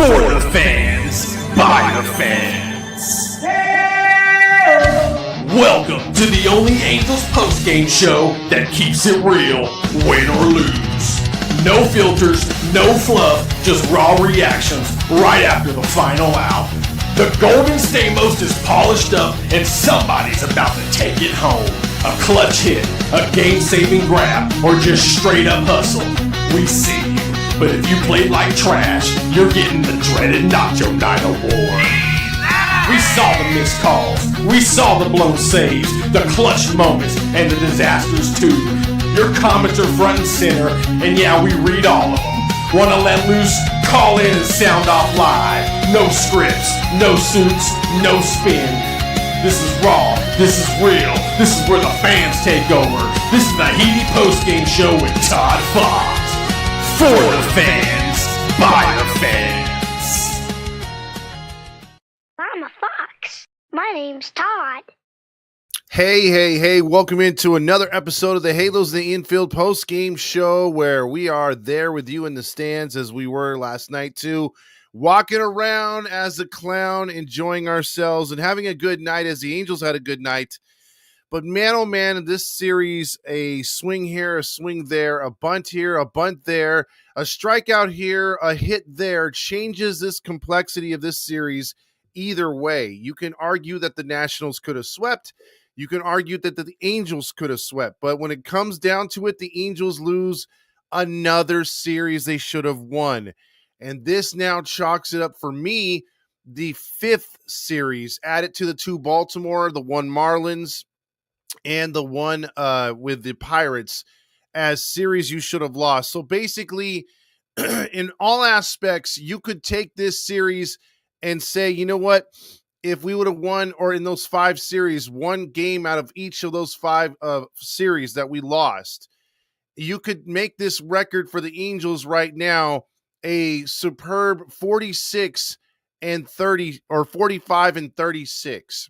For the fans, by the fans. Welcome to the only Angels post-game show that keeps it real, win or lose. No filters, no fluff, just raw reactions right after the final out. The Golden Stamos is polished up and somebody's about to take it home. A clutch hit, a game-saving grab, or just straight-up hustle. We see you. But if you played like trash, you're getting the dreaded Nacho Night Award. We saw the missed calls, we saw the blown saves, the clutch moments, and the disasters too. Your comments are front and center, and yeah, we read all of them. Wanna let loose? Call in and sound off live. No scripts, no suits, no spin. This is raw, this is real, this is where the fans take over. This is the Heady Postgame Show with Todd Fox. For the fans, by the fans. I'm a fox. My name's Todd. Hey, welcome into another episode of the Halos the Infield post-game show where we are there with you in the stands as we were last night too, walking around as a clown, enjoying ourselves and having a good night as the Angels had a good night. But man, oh man, in this series, a swing here, a swing there, a bunt here, a bunt there, a strikeout here, a hit there, changes this complexity of this series either way. You can argue that the Nationals could have swept. You can argue that the Angels could have swept. But when it comes down to it, the Angels lose another series they should have won. And this now chalks it up for me, the fifth series, added to the two Baltimore, the one Marlins, and the one with the Pirates as series you should have lost. So basically, in all aspects, you could take this series and say, you know what? If we would have won, or in those five series, one game out of each of those five series that we lost, you could make this record for the Angels right now a superb 46 and 30 or 45 and 36.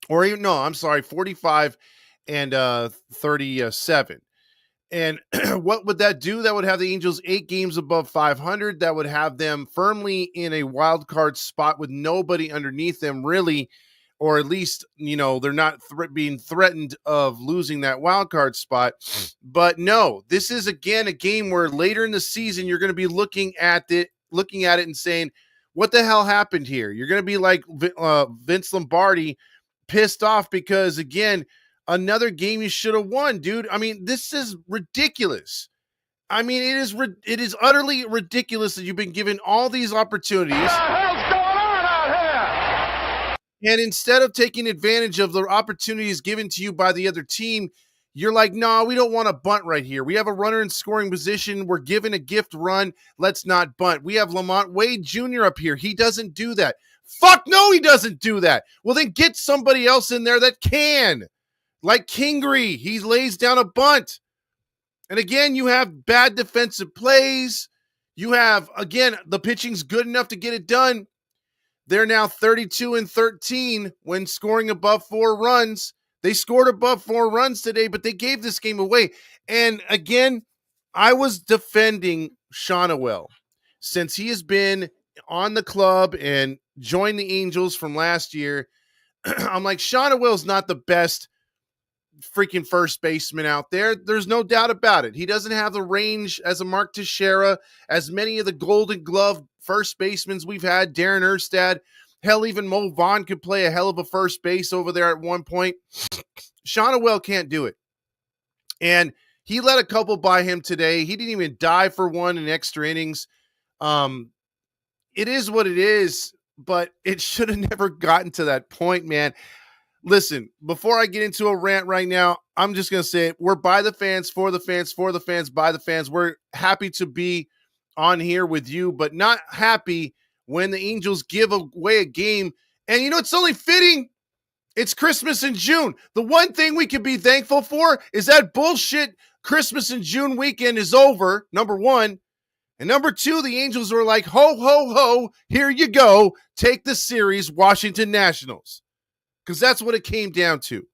Or even, no, I'm sorry, 45 and 37. And what would that do? That would have the Angels 8 games above 500. That would have them firmly in a wild card spot with nobody underneath them, really, or at least, you know, they're not being threatened of losing that wild card spot. But no, this is again a game where later in the season you're going to be looking at it and saying, what the hell happened here? You're going to be like Vince Lombardi, pissed off because, again, another game you should have won, dude. I mean, this is ridiculous. I mean, it is utterly ridiculous that you've been given all these opportunities. What the hell's going on out here? And instead of taking advantage of the opportunities given to you by the other team, you're like, no, we don't want to bunt right here. We have a runner in scoring position. We're given a gift run. Let's not bunt. We have Lamont Wade Jr. up here. He doesn't do that. Fuck no, he doesn't do that. Well, then get somebody else in there that can. Like Kingery, he lays down a bunt. And again, you have bad defensive plays. You have, again, the pitching's good enough to get it done. They're now 32 and 13 when scoring above 4 runs. They scored above 4 runs today, but they gave this game away. And again, I was defending Shonowell since he has been on the club and joined the Angels from last year. I'm like, Shonowell's not the best freaking first baseman out there. There's no doubt about it. He doesn't have the range as a Mark Teixeira, as many of the Golden Glove first basemen we've had, Darren Erstad. Hell, even Mo Vaughn could play a hell of a first base over there at one point. Shonowell can't do it. And he let a couple by him today. He didn't even dive for one in extra innings. It is what it is, but it should have never gotten to that point, man. Listen, before I get into a rant right now, I'm just going to say it. We're by the fans, for the fans, for the fans, by the fans. We're happy to be on here with you, but not happy when the Angels give away a game. And you know, it's only fitting. It's Christmas in June. The one thing we can be thankful for is that bullshit Christmas in June weekend is over, number one. And number two, the Angels were like, ho, ho, ho, here you go. Take the series, Washington Nationals. Because that's what it came down to.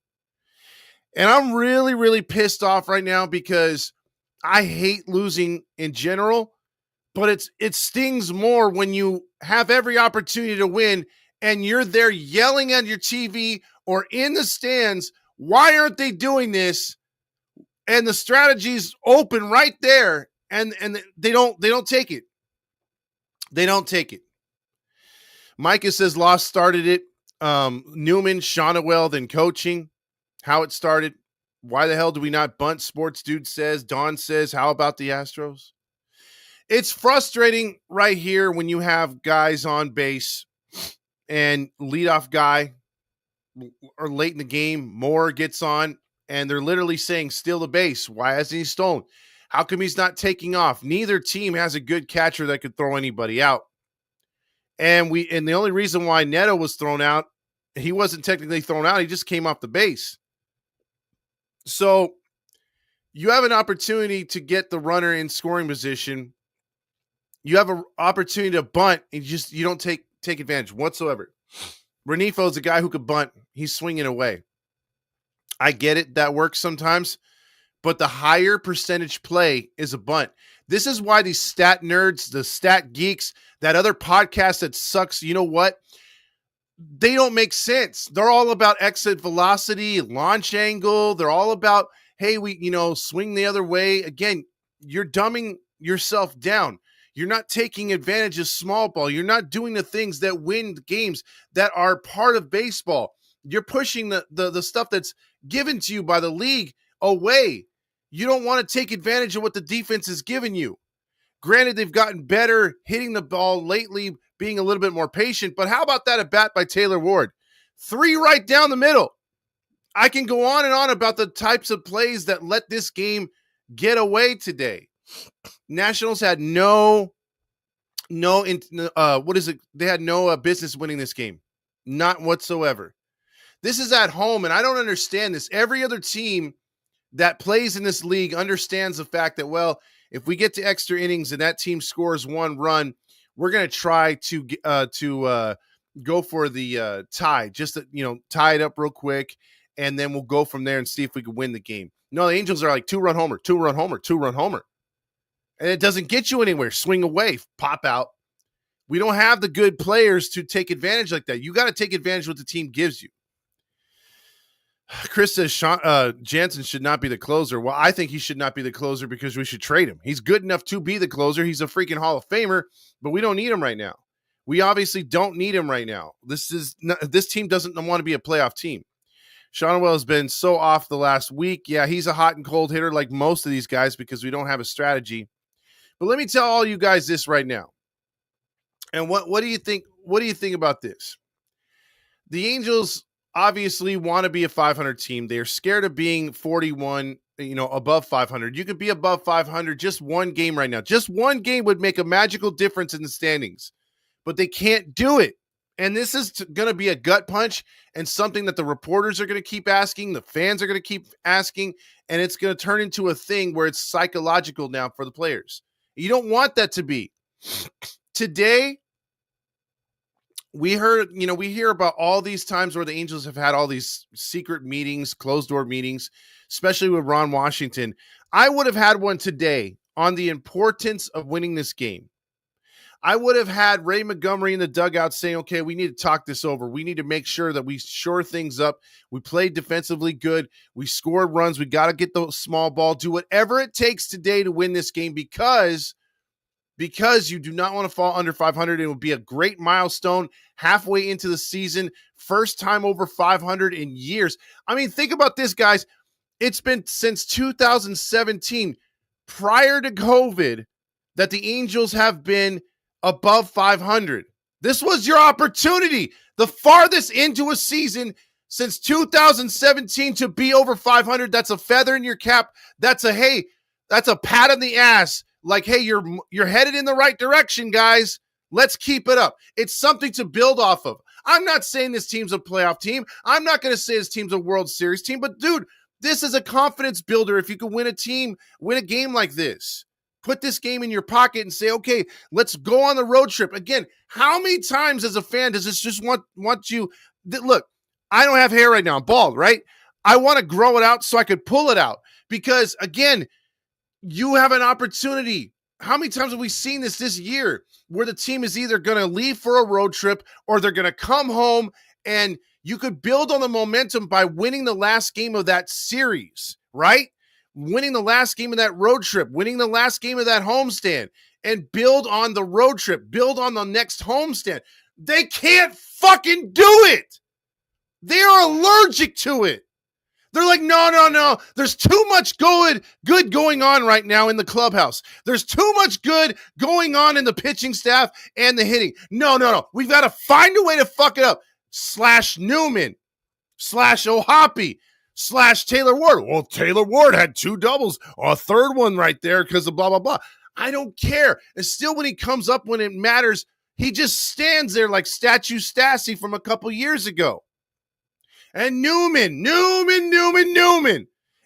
And I'm really, really pissed off right now because I hate losing in general. But it stings more when you have every opportunity to win and you're there yelling at your TV or in the stands, why aren't they doing this? And the strategy's open right there, and they don't take it. They don't take it. Micah says Lost started it. Newman, Shonawell, then coaching. How it started. Why the hell do we not bunt? Sports Dude says. Don says, how about the Astros? It's frustrating right here when you have guys on base and leadoff guy or late in the game, Moore gets on, and they're literally saying, steal the base. Why hasn't he stolen? How come he's not taking off? Neither team has a good catcher that could throw anybody out. And the only reason why Neto was thrown out, he wasn't technically thrown out. He just came off the base. So you have an opportunity to get the runner in scoring position. You have an opportunity to bunt, and you don't take advantage whatsoever. Renifo is a guy who could bunt. He's swinging away. I get it. That works sometimes. But the higher percentage play is a bunt. This is why these stat nerds, the stat geeks, that other podcast that sucks, you know what? They don't make sense. They're all about exit velocity, launch angle. They're all about, hey, swing the other way. Again, you're dumbing yourself down. You're not taking advantage of small ball. You're not doing the things that win games that are part of baseball. You're pushing the stuff that's given to you by the league away. You don't want to take advantage of what the defense is giving you. Granted, they've gotten better hitting the ball lately, being a little bit more patient, but how about that at bat by Taylor Ward? 3 right down the middle. I can go on and on about the types of plays that let this game get away today. Nationals had they had no business winning this game. Not whatsoever. This is at home, and I don't understand this. Every other team that plays in this league understands the fact that, well, if we get to extra innings and that team scores 1 run, we're going to try to go for the tie, just to, tie it up real quick, and then we'll go from there and see if we can win the game. No, the Angels are like 2-run homer, 2-run homer, 2-run homer. And it doesn't get you anywhere. Swing away, pop out. We don't have the good players to take advantage like that. You got to take advantage of what the team gives you. Chris says Jansen should not be the closer. Well, I think he should not be the closer because we should trade him. He's good enough to be the closer. He's a freaking Hall of Famer, but we don't need him right now. We obviously don't need him right now. This team doesn't want to be a playoff team. Shonawell has been so off the last week. Yeah, he's a hot and cold hitter like most of these guys because we don't have a strategy. But let me tell all you guys this right now. And what do you think? What do you think about this? The Angels obviously want to be a 500 team. They're scared of being 41, above 500. You could be above 500 just one game right now. Just one game would make a magical difference in the standings. But they can't do it. And this is going to be a gut punch and something that the reporters are going to keep asking, the fans are going to keep asking, and it's going to turn into a thing where it's psychological now for the players. You don't want that to be. Today, we hear about all these times where the Angels have had all these secret meetings, closed-door meetings, especially with Ron Washington. I would have had one today on the importance of winning this game. I would have had Ray Montgomery in the dugout saying, okay, we need to talk this over. We need to make sure that we shore things up. We played defensively good. We scored runs. We got to get the small ball, do whatever it takes today to win this game because you do not want to fall under 500. It would be a great milestone halfway into the season. First time over 500 in years. I mean, think about this, guys. It's been since 2017, prior to COVID, that the Angels have been above 500. This was your opportunity. The farthest into a season since 2017 to be over 500. That's a feather in your cap. That's a pat on the ass. Like, hey, you're headed in the right direction, guys. Let's keep it up. It's something to build off of. I'm not saying this team's a playoff team. I'm not going to say this team's a World Series team, but dude, this is a confidence builder if you can win a game like this. Put this game in your pocket and say, okay, let's go on the road trip. Again, how many times as a fan does this just want you? Look, I don't have hair right now. I'm bald, right? I want to grow it out so I could pull it out because, again, you have an opportunity how many times have we seen this year where the team is either going to leave for a road trip or they're going to come home, and you could build on the momentum by winning the last game of that series, right? Winning the last game of that road trip, winning the last game of that homestand, and build on the road trip, build on the next homestand. They can't fucking do it. They are allergic to it. They're like, no. There's too much good going on right now in the clubhouse. There's too much good going on in the pitching staff and the hitting. No. We've got to find a way to fuck it up. / Newman, / Ohapi, / Taylor Ward. Well, Taylor Ward had 2 doubles, a third one right there because of blah, blah, blah. I don't care. And still, when he comes up when it matters, he just stands there like Statue Stassi from a couple years ago. And Newman.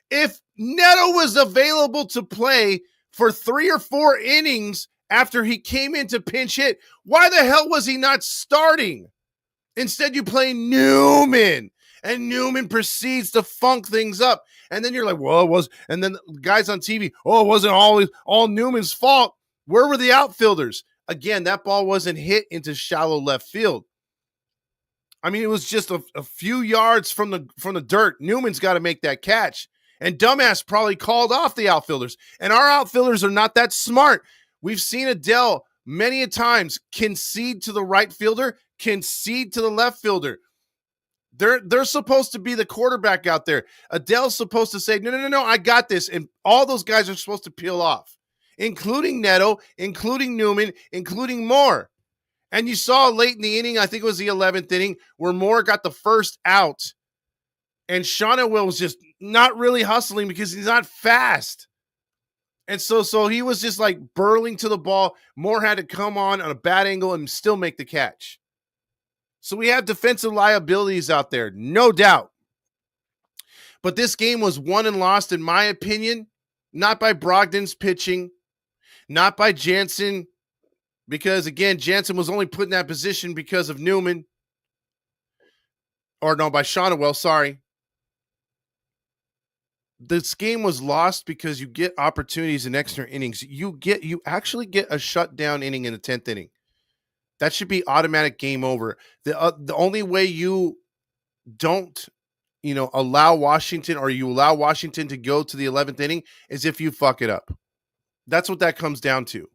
If Neto was available to play for 3 or 4 innings after he came in to pinch hit, why the hell was he not starting? Instead, you play Newman, and Newman proceeds to funk things up. And then you're like, well, it was. And then guys on TV, it wasn't always all Newman's fault. Where were the outfielders? Again, that ball wasn't hit into shallow left field. I mean, it was just a few yards from the dirt. Newman's got to make that catch. And dumbass probably called off the outfielders. And our outfielders are not that smart. We've seen Adele many a times concede to the right fielder, concede to the left fielder. They're supposed to be the quarterback out there. Adele's supposed to say, no, I got this. And all those guys are supposed to peel off, including Neto, including Newman, including Moore. And you saw late in the inning, I think it was the 11th inning, where Moore got the first out. And Shonawell was just not really hustling because he's not fast. And so he was just like burling to the ball. Moore had to come on a bad angle and still make the catch. So we have defensive liabilities out there, no doubt. But this game was won and lost, in my opinion, not by Brogdon's pitching, not by Jansen, because, again, Jansen was only put in that position because of Newman. Or no, by Shonawell, sorry. This game was lost because you get opportunities in extra innings. You actually get a shutdown inning in the 10th inning. That should be automatic game over. The only way you don't, allow Washington, or you allow Washington to go to the 11th inning, is if you fuck it up. That's what that comes down to.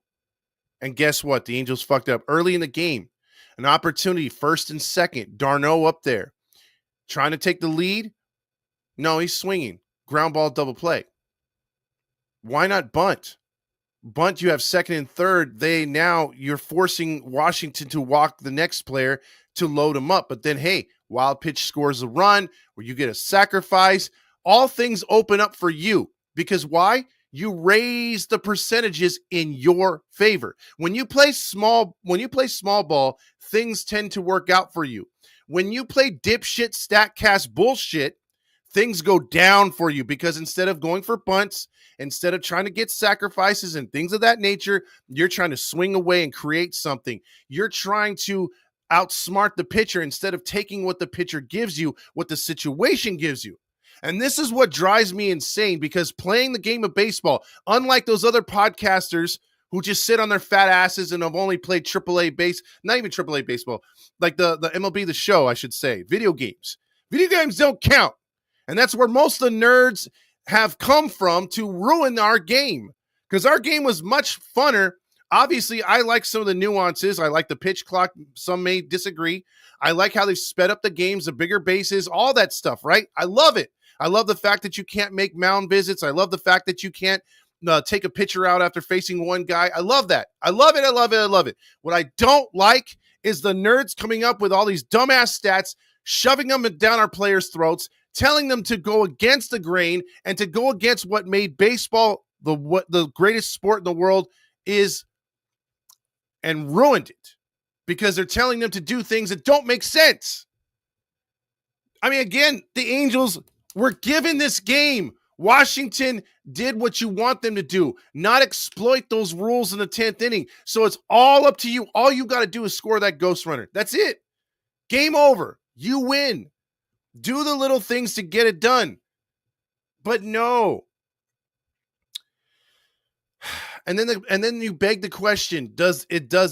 And guess what? The Angels fucked up early in the game. An opportunity, first and second. Darno up there. Trying to take the lead. No, he's swinging. Ground ball, double play. Why not bunt? Bunt, you have second and third. You're forcing Washington to walk the next player to load him up. But then, hey, wild pitch scores a run, or you get a sacrifice. All things open up for you. Because why? You raise the percentages in your favor. When you play small ball, things tend to work out for you. When you play dipshit StatCast bullshit, things go down for you, because instead of going for bunts, instead of trying to get sacrifices and things of that nature, you're trying to swing away and create something. You're trying to outsmart the pitcher instead of taking what the pitcher gives you, what the situation gives you. And this is what drives me insane, because playing the game of baseball, unlike those other podcasters who just sit on their fat asses and have only played not even AAA baseball, like the MLB The Show, I should say, video games. Video games don't count. And that's where most of the nerds have come from to ruin our game, because our game was much funner. Obviously, I like some of the nuances. I like the pitch clock. Some may disagree. I like how they sped up the games, the bigger bases, all that stuff, right? I love it. I love the fact that you can't make mound visits. I love the fact that you can't take a pitcher out after facing one guy. I love that. I love it. What I don't like is the nerds coming up with all these dumbass stats, shoving them down our players' throats, telling them to go against the grain and to go against what made baseball the greatest sport in the world is, and ruined it, because they're telling them to do things that don't make sense. I mean, again, the Angels were given this game. Washington did what you want them to do, not exploit those rules in the 10th inning. So it's all up to you. All you got to do is score that ghost runner. That's it. Game over. You win. Do the little things to get it done. But no. And then you beg the question, does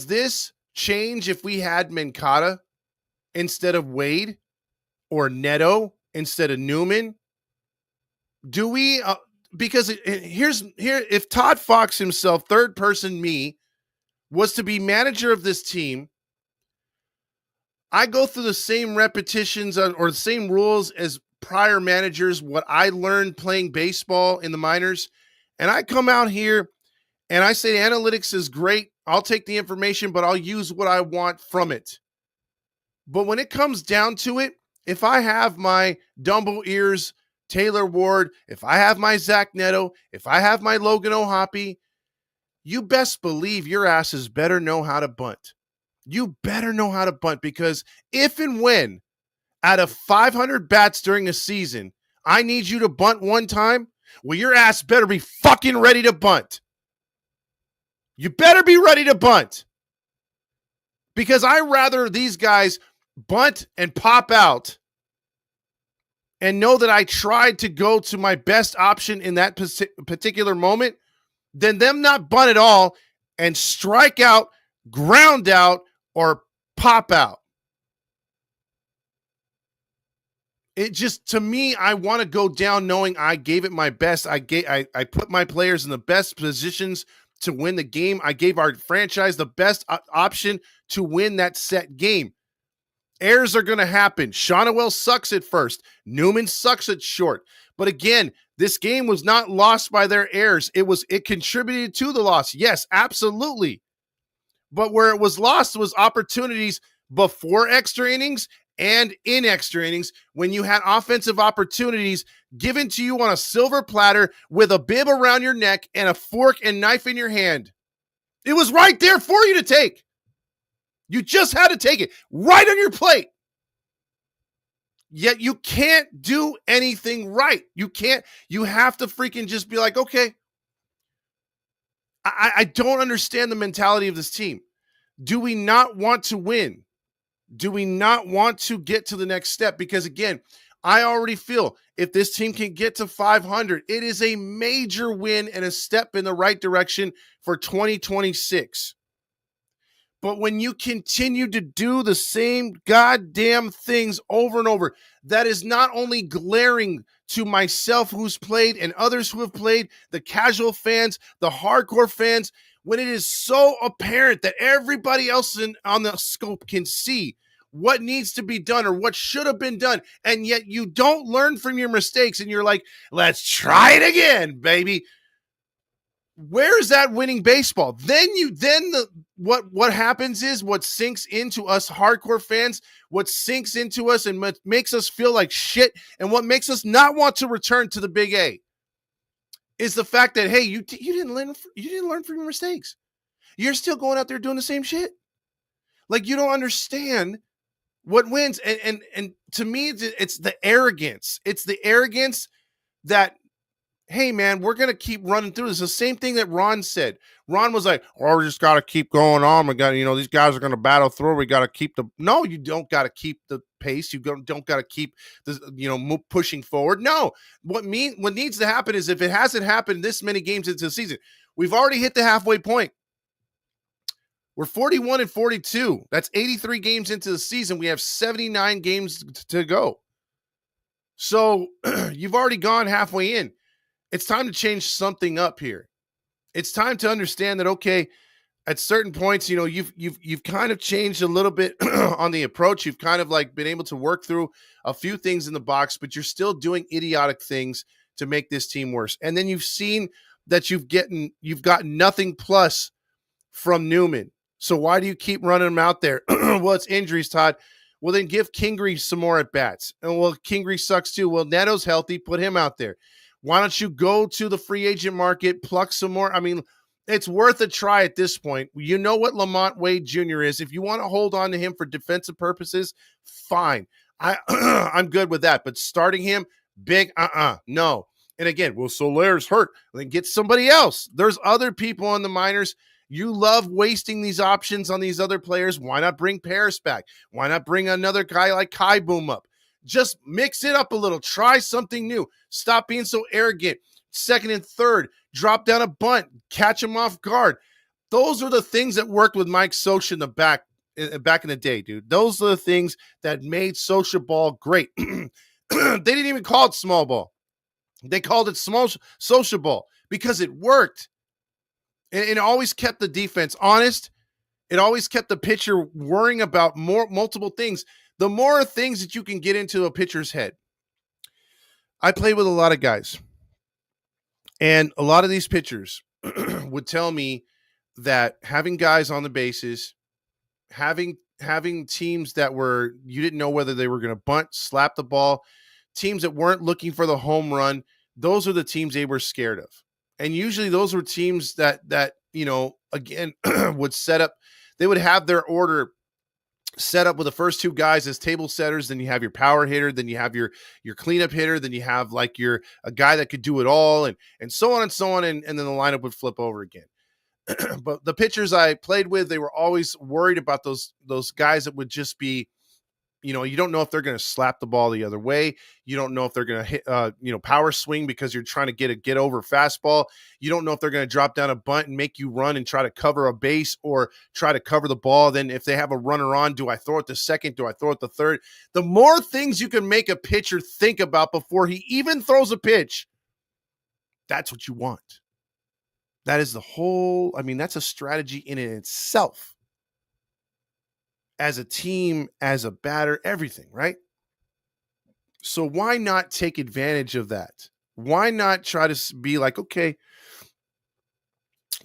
this change if we had Mancada instead of Wade or Neto instead of Newman? Do we because if Todd Fox himself, third person me, was to be manager of this team, I go through the same repetitions or the same rules as prior managers, what I learned playing baseball in the minors, and I come out here and I say analytics is great. I'll take the information, but I'll use what I want from it. But when it comes down to it, if I have my Dumble Ears Taylor Ward, if I have my Zach Neto, if I have my Logan O'Hoppe, you best believe your asses better know how to bunt. You better know how to bunt, because if and when out of 500 bats during a season, I need you to bunt one time, well, your ass better be fucking ready to bunt. You better be ready to bunt. Because I rather these guys bunt and pop out and know that I tried to go to my best option in that particular moment than them not bunt at all and strike out, ground out, or pop out. It just, to me, I want to go down knowing I gave it my best. I put my players in the best positions to win the game. I gave our franchise the best option to win that set game. Errors are going to happen. Shonowell sucks at first. Newman sucks at short. But again, this game was not lost by their errors. It contributed to the loss. Yes, absolutely. But where it was lost was opportunities before extra innings and in extra innings, when you had offensive opportunities given to you on a silver platter with a bib around your neck and a fork and knife in your hand. It was right there for you to take. You just had to take it right on your plate. Yet you can't do anything right. You have to freaking just be like, okay. I don't understand the mentality of this team. Do we not want to win? Do we not want to get to the next step? Because again, I already feel if this team can get to 500, it is a major win and a step in the right direction for 2026. But when you continue to do the same goddamn things over and over, that is not only glaring to myself who's played and others who have played, the casual fans, the hardcore fans, when it is so apparent that everybody else on the scope can see what needs to be done or what should have been done, and yet you don't learn from your mistakes and you're like, let's try it again, baby. Where is that winning baseball? What happens is what sinks into us hardcore fans, what sinks into us and makes us feel like shit, and what makes us not want to return to the Big A is the fact that, hey, you didn't learn from your mistakes. You're still going out there doing the same shit. Like, you don't understand what wins. And to me, it's the arrogance. It's the arrogance that, hey, man, we're going to keep running through this. The same thing that Ron said. Ron was like, oh, we just got to keep going on. We got, these guys are going to battle through. We got to keep no, you don't got to keep the pace. You don't got to keep the, pushing forward. No, what needs to happen is, if it hasn't happened this many games into the season, we've already hit the halfway point. We're 41-42. That's 83 games into the season. We have 79 games to go. So you've already gone halfway in. It's time to change something up here. It's time to understand that, okay, at certain points, you've kind of changed a little bit on the approach. You've kind of like been able to work through a few things in the box, but you're still doing idiotic things to make this team worse. And then you've seen that you've gotten nothing plus from Newman. So why do you keep running him out there? Well, it's injuries, Todd. Well, then give Kingery some more at bats. And well, Kingery sucks too. Well, Neto's healthy. Put him out there. Why don't you go to the free agent market, pluck some more? I mean, it's worth a try at this point. You know what Lamont Wade Jr. is. If you want to hold on to him for defensive purposes, fine. I'm good with that. But starting him, big, no. And again, well, Solaire's hurt. Then get somebody else. There's other people in the minors. You love wasting these options on these other players. Why not bring Paris back? Why not bring another guy like Kai Boom up? Just mix it up a little. Try something new. Stop being so arrogant. second and third, drop down a bunt, catch him off guard. Those are the things that worked with Mike Scioscia in the back in the day, dude. Those are the things that made Scioscia ball great. They didn't even call it small ball. They called it Scioscia ball because it worked. And it always kept the defense honest. It always kept the pitcher worrying about multiple things. The more things that you can get into a pitcher's head. I played with a lot of guys. And a lot of these pitchers would tell me that having guys on the bases, having teams that were, you didn't know whether they were going to bunt, slap the ball, teams that weren't looking for the home run, those are the teams they were scared of. And usually those were teams that again, would set up, they would have their order set up with the first two guys as table setters. Then you have your power hitter. Then you have your cleanup hitter. Then you have like a guy that could do it all and so on and so on. And then the lineup would flip over again. But the pitchers I played with, they were always worried about those guys that would just be, you don't know if they're going to slap the ball the other way. You don't know if they're going to hit, power swing because you're trying to get over fastball. You don't know if they're going to drop down a bunt and make you run and try to cover a base or try to cover the ball. Then if they have a runner on, do I throw it to second? Do I throw it to third? The more things you can make a pitcher think about before he even throws a pitch, that's what you want. That is that's a strategy in itself. As a team, as a batter, everything, right? So why not take advantage of that? Why not try to be like, okay,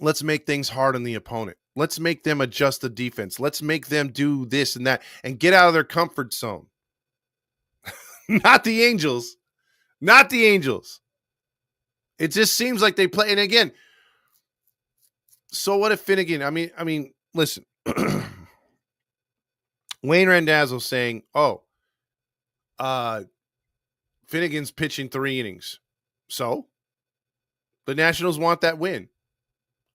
let's make things hard on the opponent. Let's make them adjust the defense. Let's make them do this and that and get out of their comfort zone. Not the Angels. Not the Angels. It just seems like they play. And again, so what if Finnegan, I mean, listen, Wayne Randazzo saying, Finnegan's pitching 3 innings. So the Nationals want that win.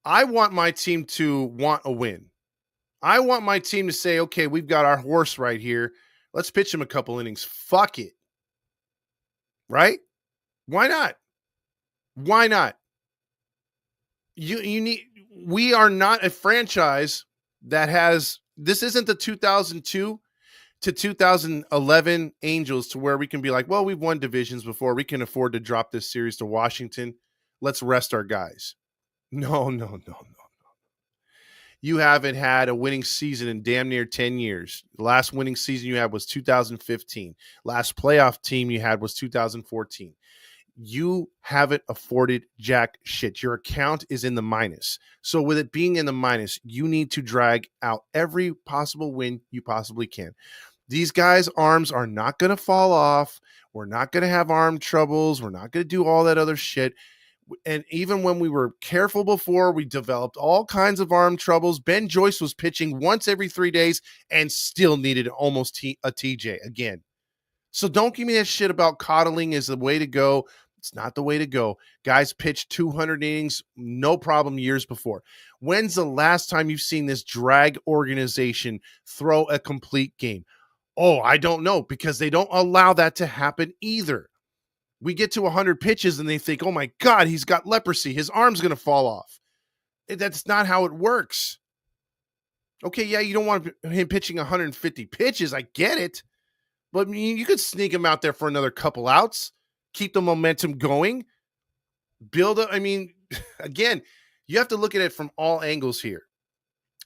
I want my team to want a win. I want my team to say, okay, we've got our horse right here. Let's pitch him a couple innings. Fuck it. Right? Why not? Why not? We are not a franchise that has, this isn't the 2002 to 2011 Angels to where we can be like, well, we've won divisions before. We can afford to drop this series to Washington. Let's rest our guys. No. You haven't had a winning season in damn near 10 years. The last winning season you had was 2015. Last playoff team you had was 2014. You haven't afforded jack shit. Your account is in the minus. So with it being in the minus, you need to drag out every possible win you possibly can. These guys' arms are not going to fall off. We're not going to have arm troubles. We're not going to do all that other shit. And even when we were careful before, we developed all kinds of arm troubles. Ben Joyce was pitching once every 3 days and still needed almost a TJ again. So don't give me that shit about coddling is the way to go. It's not the way to go. Guys pitched 200 innings, no problem years before. When's the last time you've seen this drag organization throw a complete game? Oh, I don't know, because they don't allow that to happen either. We get to 100 pitches and they think, oh my God, he's got leprosy. His arm's going to fall off. That's not how it works. Okay, yeah, you don't want him pitching 150 pitches. I get it. But you could sneak him out there for another couple outs. Keep the momentum going, build up. Again, you have to look at it from all angles here.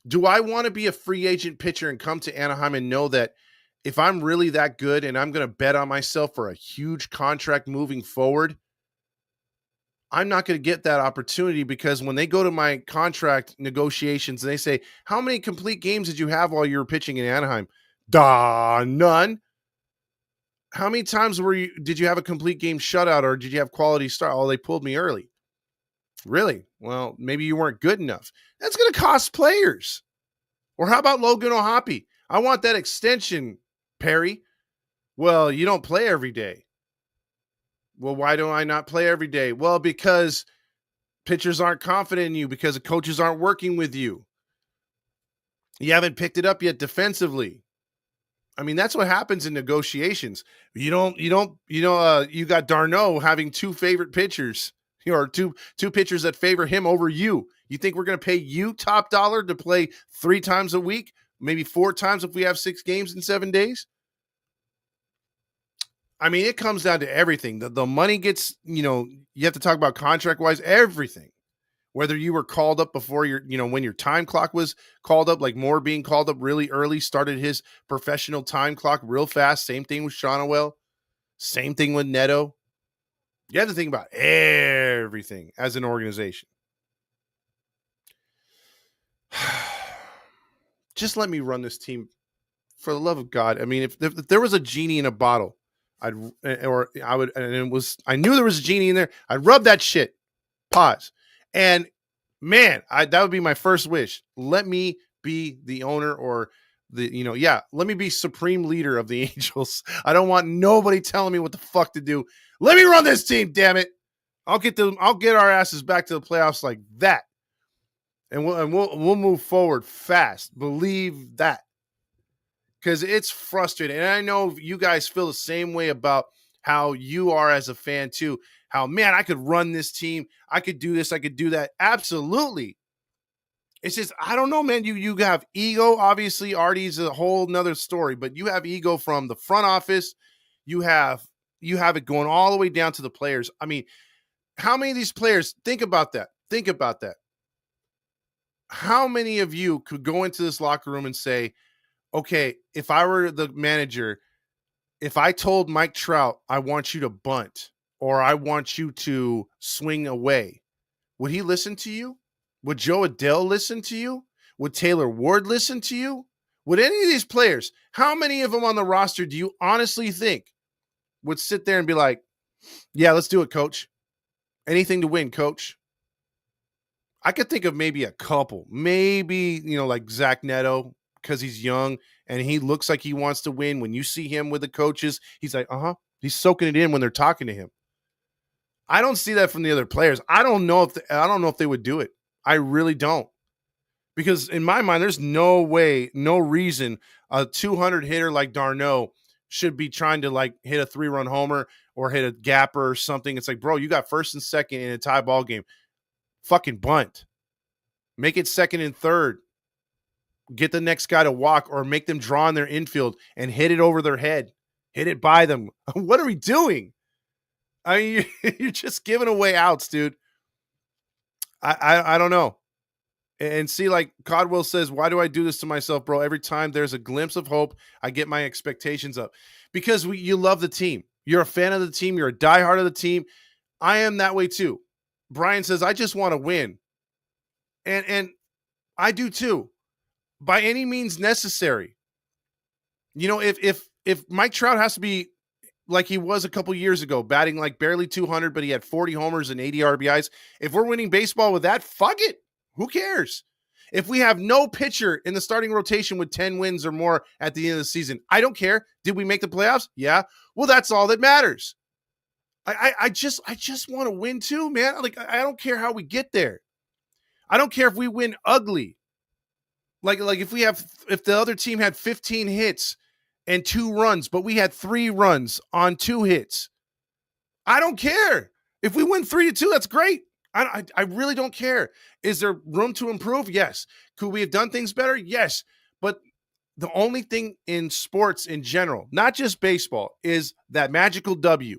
Do I want to be a free agent pitcher and come to Anaheim and know that if I'm really that good and I'm going to bet on myself for a huge contract moving forward, I'm not going to get that opportunity? Because when they go to my contract negotiations and they say, how many complete games did you have while you were pitching in Anaheim? None. How many times did you have a complete game shutout or did you have quality start? Oh, they pulled me early. Really? Well, maybe you weren't good enough. That's going to cost players. Or how about Logan O'Hoppe? I want that extension, Perry. Well, you don't play every day. Well, why don't I not play every day? Well, because pitchers aren't confident in you, because the coaches aren't working with you. You haven't picked it up yet defensively. That's what happens in negotiations. You got Darno having 2 favorite pitchers. or two pitchers that favor him over you. You think we're going to pay you top dollar to play 3 times a week, maybe 4 times if we have 6 games in 7 days? I mean, it comes down to everything. The money gets, you have to talk about contract-wise, everything. Whether you were called up before when your time clock was called up, like Moore being called up really early, started his professional time clock real fast. Same thing with Shonowell. Same thing with Neto. You have to think about everything as an organization. Just let me run this team for the love of God. I mean, if there was a genie in a bottle, I knew there was a genie in there. I'd rub that shit. Pause. And man, that would be my first wish. Let me be the owner or let me be supreme leader of the Angels. I don't want nobody telling me what the fuck to do. Let me run this team, damn it. I'll get our asses back to the playoffs like that. And we'll move forward fast. Believe that. Because it's frustrating. And I know you guys feel the same way about how you are as a fan too. How, man, I could run this team. I could do this. I could do that. Absolutely. It's just, I don't know, man. You have ego. Obviously, Artie's a whole nother story. But you have ego from the front office. You have it going all the way down to the players. I mean, how many of these players, think about that. Think about that. How many of you could go into this locker room and say, okay, if I were the manager, if I told Mike Trout, I want you to bunt or I want you to swing away, would he listen to you? Would Joe Adele listen to you? Would Taylor Ward listen to you? Would any of these players, how many of them on the roster do you honestly think would sit there and be like, yeah, let's do it, coach. Anything to win, coach. I could think of maybe a couple, maybe, like Zach Neto, because he's young and he looks like he wants to win. When you see him with the coaches, he's like, he's soaking it in when they're talking to him. I don't see that from the other players. I don't know if they would do it. I really don't. Because in my mind, there's no way, no reason a 200 hitter like d'Arnaud should be trying to like hit a 3-run homer or hit a gapper or something. It's like, bro, you got first and second in a tie ball game. Fucking bunt. Make it second and third. Get the next guy to walk or make them draw in their infield and hit it over their head. Hit it by them. What are we doing? I mean, you're just giving away outs, dude. I don't know. And see, like Codwell says, why do I do this to myself, bro? Every time there's a glimpse of hope, I get my expectations up. Because you love the team. You're a fan of the team. You're a diehard of the team. I am that way too. Brian says, I just want to win. And I do too. By any means necessary. If Mike Trout has to be like he was a couple years ago, batting like barely 200, but he had 40 homers and 80 RBIs. If we're winning baseball with that, fuck it. Who cares? If we have no pitcher in the starting rotation with 10 wins or more at the end of the season, I don't care. Did we make the playoffs? Yeah. Well, that's all that matters. I just want to win too, man. Like, I don't care how we get there. I don't care if we win ugly. Like if the other team had 15 hits and 2 runs, but we had 3 runs on 2 hits. I don't care. If we win 3-2, that's great. I really don't care. Is there room to improve? Yes. Could we have done things better? Yes. But the only thing in sports in general, not just baseball, is that magical W.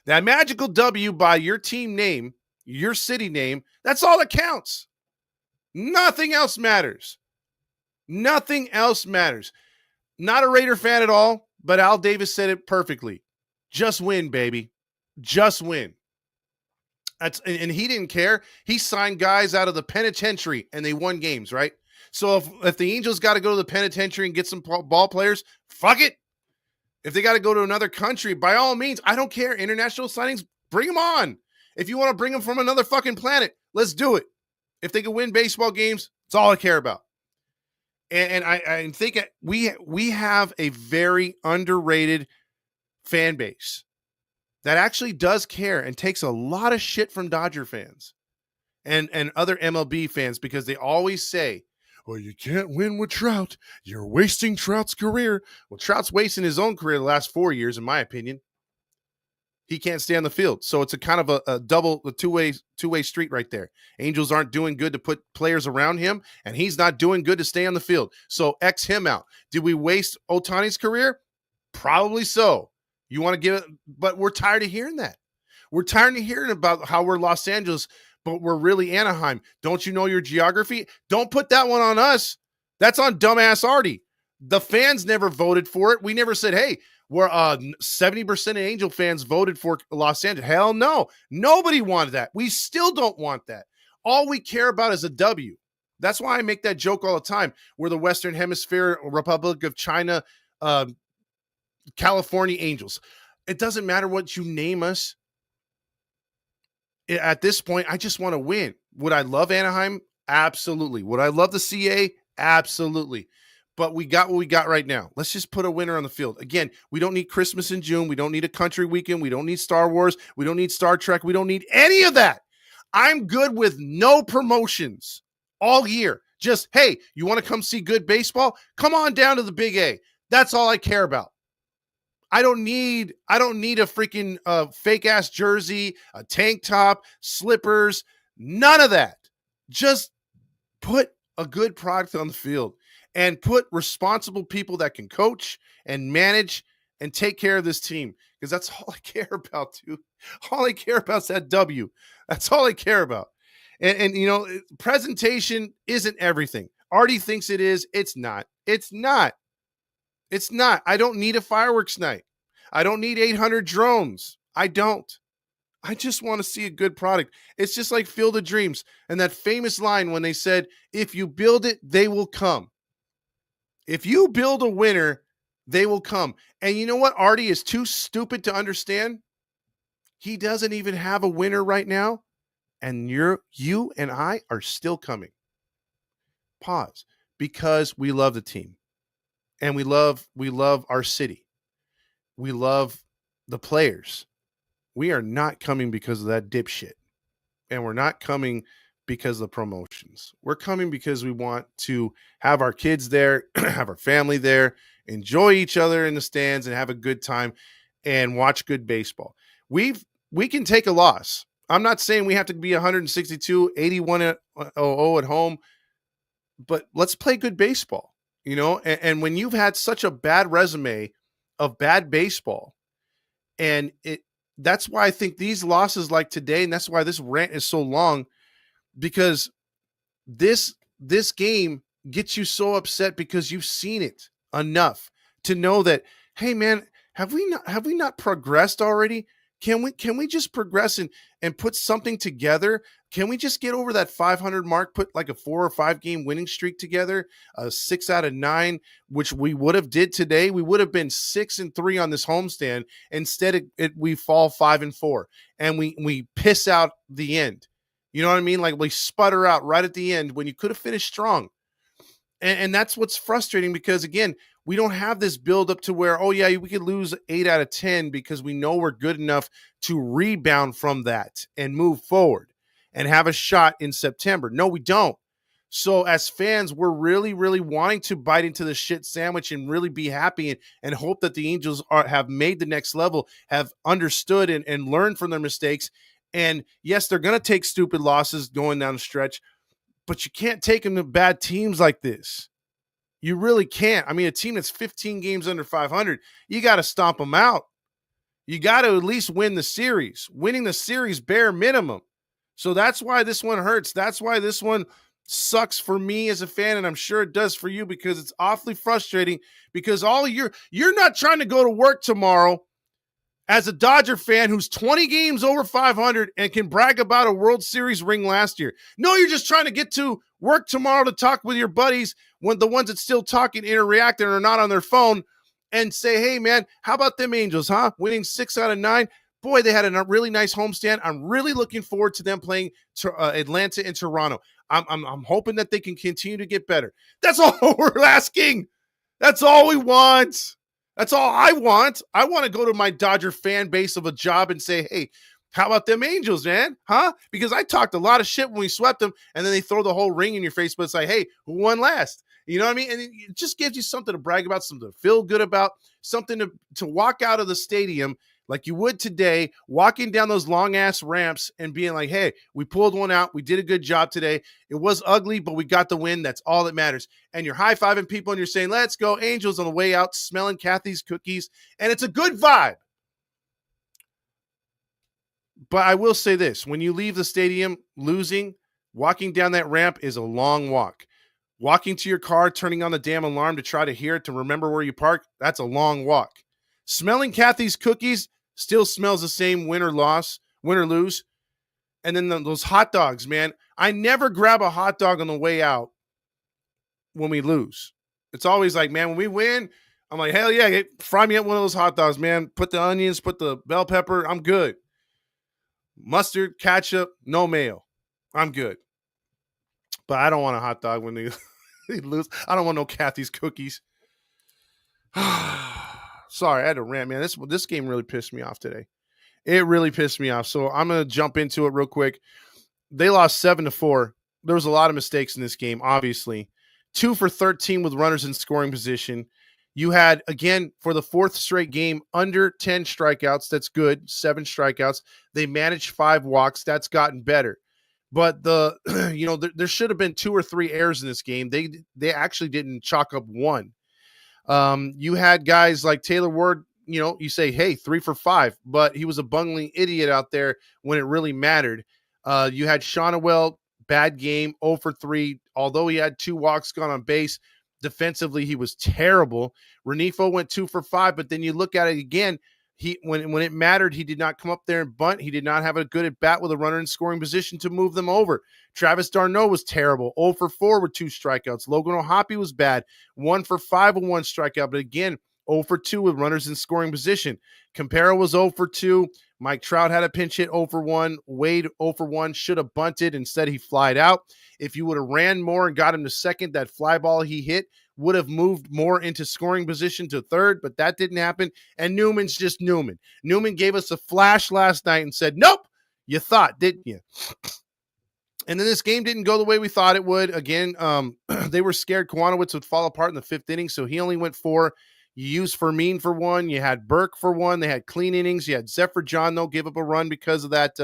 That magical W by your team name, your city name, that's all that counts. Nothing else matters. Nothing else matters. Not a Raider fan at all, but Al Davis said it perfectly. Just win, baby. Just win. And he didn't care. He signed guys out of the penitentiary, and they won games, right? So if the Angels got to go to the penitentiary and get some ball players, fuck it. If they got to go to another country, by all means, I don't care. International signings, bring them on. If you want to bring them from another fucking planet, let's do it. If they can win baseball games, that's all I care about. And I think we have a very underrated fan base that actually does care and takes a lot of shit from Dodger fans and other MLB fans because they always say, well, you can't win with Trout. You're wasting Trout's career. Well, Trout's wasting his own career the last 4 years, in my opinion. he can't stay on the field. So it's a kind of a two-way street right there. Angels aren't doing good to put players around him, and he's not doing good to stay on the field. So X him out. Did we waste Ohtani's career? Probably so. You want to give it, but we're tired of hearing that. We're tired of hearing about how we're Los Angeles, but we're really Anaheim. Don't you know your geography? Don't put that one on us. That's on dumbass Artie. The fans never voted for it. We never said, hey, we're 70% of Angel fans voted for Los Angeles. Hell no. Nobody wanted that. We still don't want that. All we care about is a W. That's why I make that joke all the time. We're the Western Hemisphere, Republic of China, California Angels. It doesn't matter what you name us. At this point, I just want to win. Would I love Anaheim? Absolutely. Would I love the CA? Absolutely. But we got what we got right now. Let's just put a winner on the field. Again, we don't need Christmas in June. We don't need a country weekend. We don't need Star Wars. We don't need Star Trek. We don't need any of that. I'm good with no promotions all year. Just, hey, you want to come see good baseball? Come on down to the Big A. That's all I care about. I don't need a freaking fake ass jersey, a tank top, slippers, none of that. Just put a good product on the field and put responsible people that can coach and manage and take care of this team, because that's all I care about, dude. All I care about is that W. That's all I care about. And you know, presentation isn't everything. Artie thinks it is. It's not. It's not. It's not. I don't need a fireworks night. I don't need 800 drones. I don't. I just want to see a good product. It's just like Field of Dreams and that famous line when they said, if you build it, they will come. If you build a winner, they will come. And you know what? Artie is too stupid to understand. He doesn't even have a winner right now. And you and I are still coming. Pause. Because we love the team. And we love our city. We love the players. We are not coming because of that dipshit. And we're not coming because of the promotions. We're coming because we want to have our kids there, have our family there, enjoy each other in the stands and have a good time and watch good baseball. We can take a loss. I'm not saying we have to be 162, 81 at home, but let's play good baseball, you know? And when you've had such a bad resume of bad baseball, and that's why I think these losses like today, and that's why this rant is so long, because this game gets you so upset because you've seen it enough to know that, hey man, have we not progressed already? Can we just progress and put something together? Can we just get over that 500 mark, put like a 4 or 5 game winning streak together, a 6 out of 9, which we would have did today. We would have been 6-3 on this homestand. Instead, we fall 5-4, and we piss out the end. You know what I mean? Like we sputter out right at the end when you could have finished strong. And that's what's frustrating, because again, we don't have this build up to where, oh yeah, we could lose 8 out of 10 because we know we're good enough to rebound from that and move forward and have a shot in September. No, we don't. So as fans, we're really, really wanting to bite into the shit sandwich and really be happy and hope that the Angels have made the next level, have understood and learned from their mistakes. And yes, they're going to take stupid losses going down the stretch, but you can't take them to bad teams like this. You really can't. I mean, a team that's 15 games under 500, you got to stomp them out. You got to at least win the series. Winning the series, bare minimum. So that's why this one hurts. That's why this one sucks for me as a fan, and I'm sure it does for you, because it's awfully frustrating, because you're not trying to go to work tomorrow as a Dodger fan who's 20 games over 500 and can brag about a World Series ring last year. No, you're just trying to get to work tomorrow to talk with your buddies, when the ones that still talk and interact and are not on their phone, and say, hey, man, how about them Angels, huh? Winning 6 out of 9. Boy, they had a really nice homestand. I'm really looking forward to them playing Atlanta and Toronto. I'm hoping that they can continue to get better. That's all we're asking. That's all we want. That's all I want. I want to go to my Dodger fan base of a job and say, hey, how about them Angels, man? Huh? Because I talked a lot of shit when we swept them, and then they throw the whole ring in your face, but it's like, hey, who won last? You know what I mean? And it just gives you something to brag about, something to feel good about, something to walk out of the stadium like you would today, walking down those long ass ramps and being like, hey, we pulled one out. We did a good job today. It was ugly, but we got the win. That's all that matters. And you're high fiving people and you're saying, let's go Angels on the way out, smelling Kathy's cookies. And it's a good vibe. But I will say this, when you leave the stadium losing, walking down that ramp is a long walk. Walking to your car, turning on the damn alarm to try to hear it, to remember where you parked, that's a long walk. Smelling Kathy's cookies still smells the same, win or lose. And then those hot dogs, man. I never grab a hot dog on the way out when we lose. It's always like, man, when we win, I'm like, hell yeah, fry me up one of those hot dogs, man. Put the onions, put the bell pepper, I'm good. Mustard, ketchup, no mayo. I'm good. But I don't want a hot dog when they lose. I don't want no Kathy's cookies. Sorry, I had to rant, man. This game really pissed me off today. It really pissed me off. So I'm going to jump into it real quick. They lost 7-4. There was a lot of mistakes in this game, obviously. 2 for 13 with runners in scoring position. You had, again, for the fourth straight game, under 10 strikeouts. That's good. 7 strikeouts. They managed 5 walks. That's gotten better. But there should have been 2 or 3 errors in this game. They actually didn't chalk up one. You had guys like Taylor Ward, you say, hey, 3 for 5, but he was a bungling idiot out there when it really mattered. You had Shonawell, bad game, 0 for 3. Although he had 2 walks gone on base, defensively he was terrible. Renifo went 2 for 5, but then you look at it again, when it mattered, he did not come up there and bunt. He did not have a good at bat with a runner in scoring position to move them over. Travis d'Arnaud was terrible, 0 for 4 with 2 strikeouts. Logan O'Hoppe was bad, 1 for 5 with 1 strikeout, but again, 0 for 2 with runners in scoring position. Campero was 0 for 2. Mike Trout had a pinch hit, 0 for 1. Wade, 0 for 1, should have bunted. Instead, he flied out. If you would have ran more and got him to second, that fly ball he hit would have moved more into scoring position to third, but that didn't happen. And Newman's just Newman. Newman gave us a flash last night and said, nope, you thought, didn't you? And then this game didn't go the way we thought it would. Again, they were scared Kwanowitz would fall apart in the 5th inning, so he only went 4. You used Fermin for 1. You had Burke for 1. They had clean innings. You had Zephyr John, though, gave up a run because of that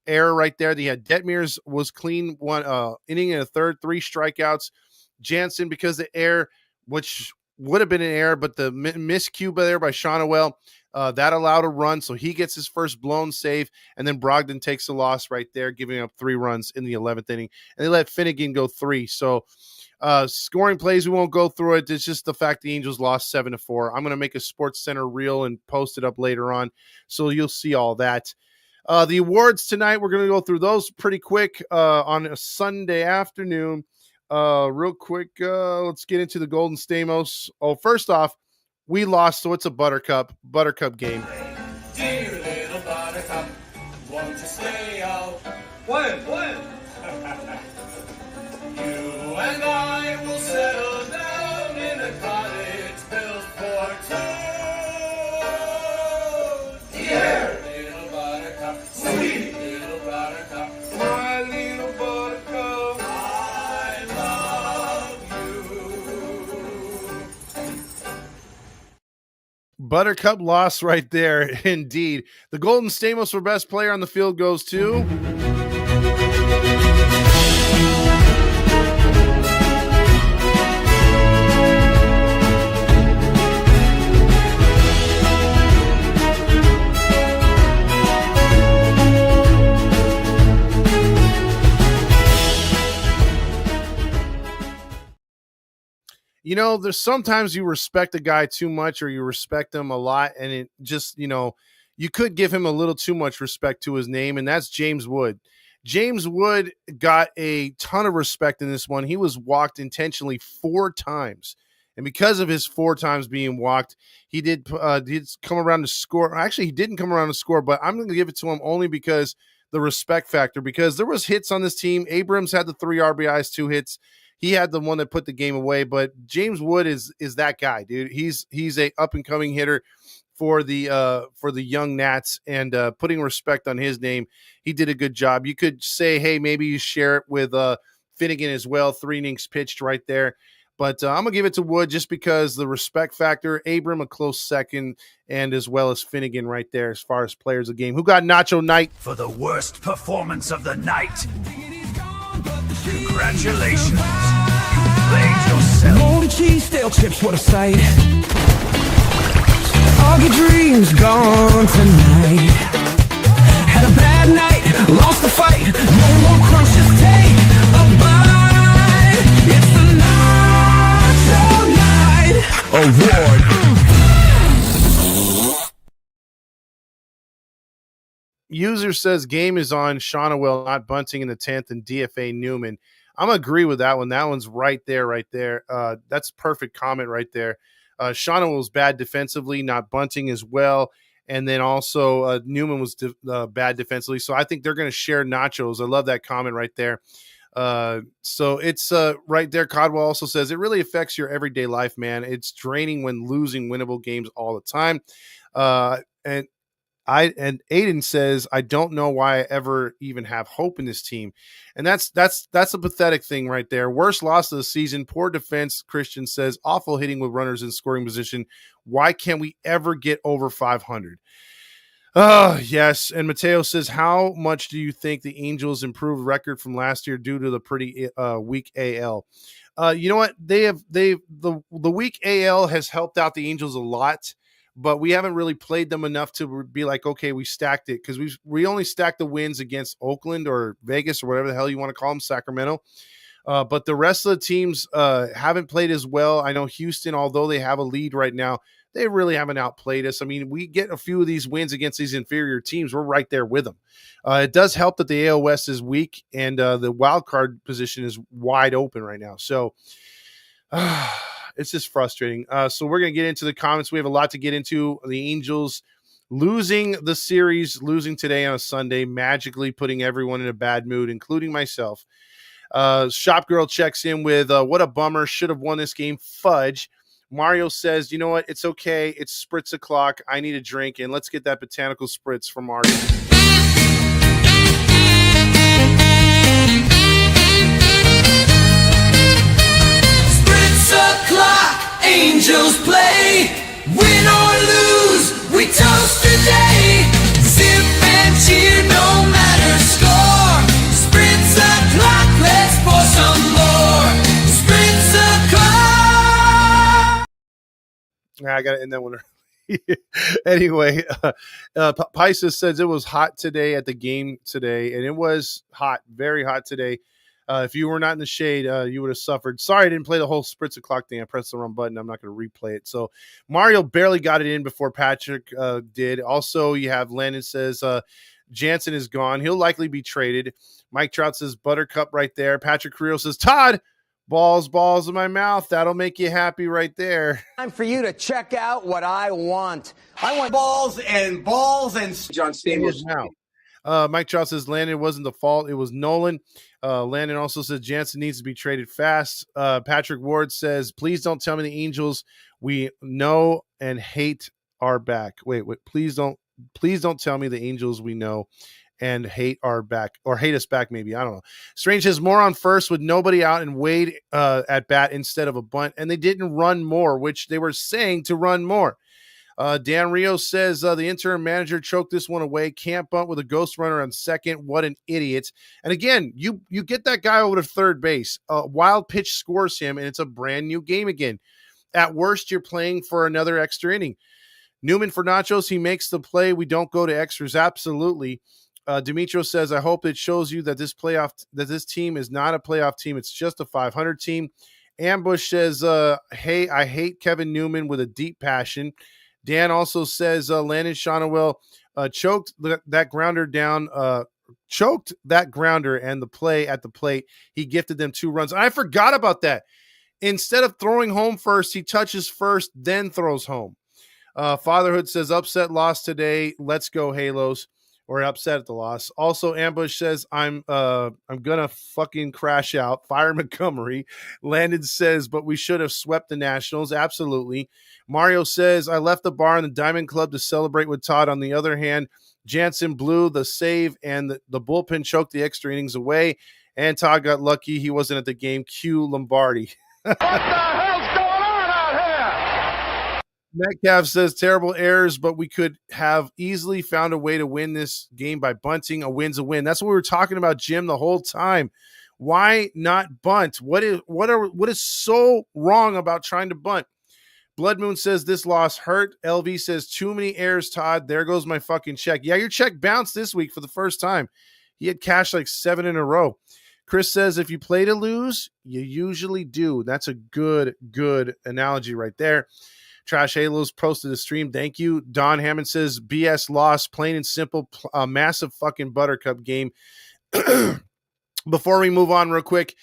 error right there. They had Detmers was clean, 1 inning and a third, 3 strikeouts. Jansen, because the error, which would have been an error, but the miscue there by Shonawell, that allowed a run, so he gets his first blown save, and then Brogdon takes the loss right there, giving up 3 runs in the 11th inning, and they let Finnegan go 3. So scoring plays, we won't go through it. It's just the fact the Angels lost 7-4. I'm going to make a Sports Center reel and post it up later on, so you'll see all that. The awards tonight, we're going to go through those pretty quick on a Sunday afternoon. Real quick, let's get into the Golden Stamos. Oh, first off, we lost, so it's a Buttercup game. Dear little Buttercup, won't you stay out? When? You and I will settle down in a cottage built for 2. Dear little Buttercup, sweet little Buttercup, my little Buttercup, I love you. Buttercup loss right there, indeed. The Golden Stamos for best player on the field goes to... there's sometimes you respect a guy too much or you respect him a lot, and it just, you could give him a little too much respect to his name, and that's James Wood. James Wood got a ton of respect in this one. He was walked intentionally 4 times, and because of his 4 times being walked, he did come around to score. Actually, he didn't come around to score, but I'm going to give it to him only because the respect factor, because there was hits on this team. Abrams had the 3 RBIs, 2 hits. He had the one that put the game away, but James Wood is that guy, dude. He's a up and coming hitter for the young Nats, and putting respect on his name, he did a good job. You could say, hey, maybe you share it with Finnegan as well. 3 innings pitched right there, But I'm going to give it to Wood just because the respect factor, Abram a close second, and as well as Finnegan right there as far as players of the game. Who got Nacho Night? For the worst performance of the night. Congratulations. You played yourself. Moldy cheese, stale chips, what a sight. All your dreams gone tonight. Had a bad night, lost the fight. No more crunch, just take a bite. It's the Nacho Night Award. User says game is on Shaunawell, not Bunting in the 10th, and DFA Newman. I'm going to agree with that one. That one's right there. That's perfect comment right there. Shaunawell's bad defensively, not Bunting as well. And then also Newman was bad defensively. So I think they're going to share nachos. I love that comment right there. So it's right there. Codwell also says it really affects your everyday life, man. It's draining when losing winnable games all the time. And Aiden says, I don't know why I ever even have hope in this team. And that's a pathetic thing right there. Worst loss of the season, poor defense, Christian says, awful hitting with runners in scoring position. Why can't we ever get over 500? Yes. And Mateo says, how much do you think the Angels improved record from last year due to the pretty weak AL? You know what? The weak AL has helped out the Angels a lot. But we haven't really played them enough to be like, okay, we stacked it, because we only stacked the wins against Oakland or Vegas or whatever the hell you want to call them, Sacramento. But the rest of the teams haven't played as well. I know Houston, although they have a lead right now, they really haven't outplayed us. I mean, we get a few of these wins against these inferior teams, we're right there with them. It does help that the AL West is weak and the wild card position is wide open right now. So it's just frustrating. So we're going to get into the comments. We have a lot to get into. The Angels losing the series, losing today on a Sunday, magically putting everyone in a bad mood, including myself. Shop Girl checks in with, what a bummer. Should have won this game. Fudge. Mario says, you know what? It's okay. It's spritz o'clock. I need a drink, and let's get that botanical spritz from Mario. O'clock, Angels play. Win or lose, we toast today. Sip and cheer, no matter score. Spritz o'clock, let's pour some more. Spritz o'clock. I got to end that one. Anyway, Pisces says it was hot today at the game today, and it was hot, very hot today. If you were not in the shade, you would have suffered. Sorry, I didn't play the whole spritz o'clock thing. I pressed the wrong button. I'm not going to replay it. So Mario barely got it in before Patrick did. Also, you have Landon says Jansen is gone. He'll likely be traded. Mike Trout says Buttercup right there. Patrick Carrillo says, Todd, balls in my mouth. That'll make you happy right there. Time for you to check out what I want. I want balls and John Stamos. Now. Mike Trout says Landon wasn't the fault. It was Nolan. Landon also says Jansen needs to be traded fast. Patrick Ward says, please don't tell me the Angels we know and hate are back. Wait, please don't tell me the Angels we know and hate our back, or hate us back, maybe. I don't know. Strange says more on first with nobody out and Wade at bat instead of a bunt, and they didn't run more, which they were saying to run more. Dan Rios says the interim manager choked this one away. Can't bunt with a ghost runner on second. What an idiot. And again, you get that guy over to third base. Wild pitch scores him, and it's a brand new game again. At worst, you're playing for another extra inning. Newman for nachos. He makes the play. We don't go to extras. Absolutely. Demetrio says, I hope it shows you that this team is not a playoff team. It's just a 500 team. Ambush says, hey, I hate Kevin Newman with a deep passion. Dan also says Landon Shaunawell choked that grounder down, choked that grounder and the play at the plate. He gifted them 2 runs. And I forgot about that. Instead of throwing home first, he touches first, then throws home. Fatherhood says upset loss today. Let's go Halos. Or upset at the loss. Also, Ambush says, I'm gonna fucking crash out. Fire Montgomery. Landon says, but we should have swept the Nationals. Absolutely. Mario says, I left the bar in the Diamond Club to celebrate with Todd. On the other hand, Jansen blew the save and the bullpen choked the extra innings away. And Todd got lucky. He wasn't at the game. Cue Lombardi. What the hell's going on out here? Metcalf says terrible errors, but we could have easily found a way to win this game by bunting. A win's a win. That's what we were talking about, Jim, the whole time. Why not bunt? What is so wrong about trying to bunt? Blood Moon says this loss hurt. LV says too many errors, Todd. There goes my fucking check. Yeah, your check bounced this week for the first time. He had cashed like 7 in a row. Chris says if you play to lose, you usually do. That's a good analogy right there. Trash Halos posted a stream. Thank you. Don Hammond says BS loss, plain and simple, a massive fucking buttercup game. Before we move on real quick,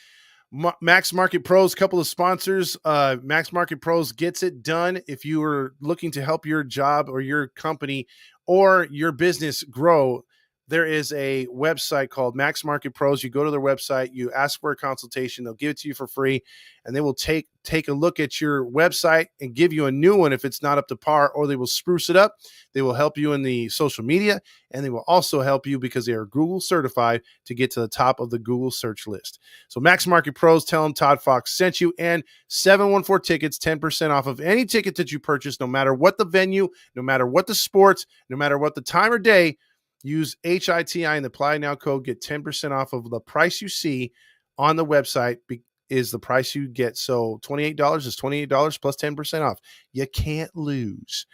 Max Market Pros, couple of sponsors. Max Market Pros gets it done. If you are looking to help your job or your company or your business grow, there is a website called Max Market Pros. You go to their website, you ask for a consultation, they'll give it to you for free, and they will take a look at your website and give you a new one if it's not up to par, or they will spruce it up. They will help you in the social media, and they will also help you because they are Google certified to get to the top of the Google search list. So Max Market Pros, tell them Todd Fox sent you, and 714 Tickets, 10% off of any ticket that you purchase, no matter what the venue, no matter what the sports, no matter what the time or day. Use HITI and the Apply Now code. Get 10% off of the price you see on the website is the price you get. So $28 is $28 plus 10% off. You can't lose.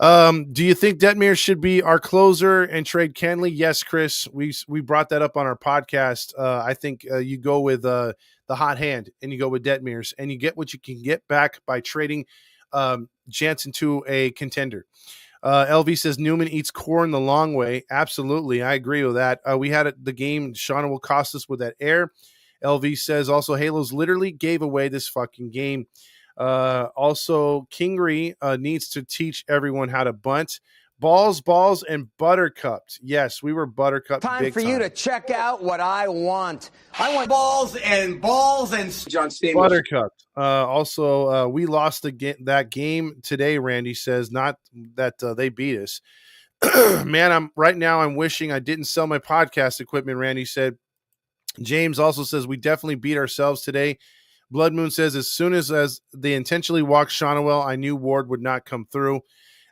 Do you think Detmer should be our closer and trade Kenley? Yes, Chris. We brought that up on our podcast. I think you go with the hot hand and you go with Detmers, and you get what you can get back by trading Jansen to a contender. LV says Newman eats corn the long way. Absolutely. I agree with that. We had the game. Shauna will cost us with that air. LV says also Halos literally gave away this fucking game. Also, Kingery needs to teach everyone how to bunt. Balls, and buttercups. Yes, we were buttercup. Time for you to check out what I want. I want balls and John Stamos. Buttercup. Also, we lost that game today, Randy says. Not that they beat us. Man, I'm wishing I didn't sell my podcast equipment, Randy said. James also says we definitely beat ourselves today. Blood Moon says as soon as they intentionally walked Shonawell, I knew Ward would not come through.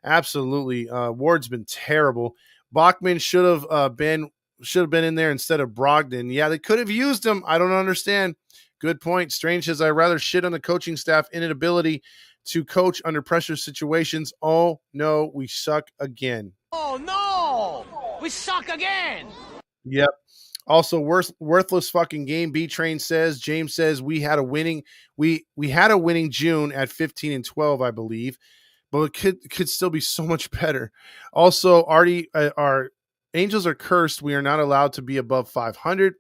Absolutely. Ward's been terrible. Bachman should have been in there instead of Brogdon. Yeah, they could have used him. I don't understand. Good point. Strange says I rather shit on the coaching staff inability to coach under pressure situations. Oh no, we suck again. Oh no, we suck again. Yep. Also, worthless fucking game. B Train says. James says we had a winning June at 15-12, I believe. But it could still be so much better. Also, Artie, our Angels are cursed. We are not allowed to be above 500.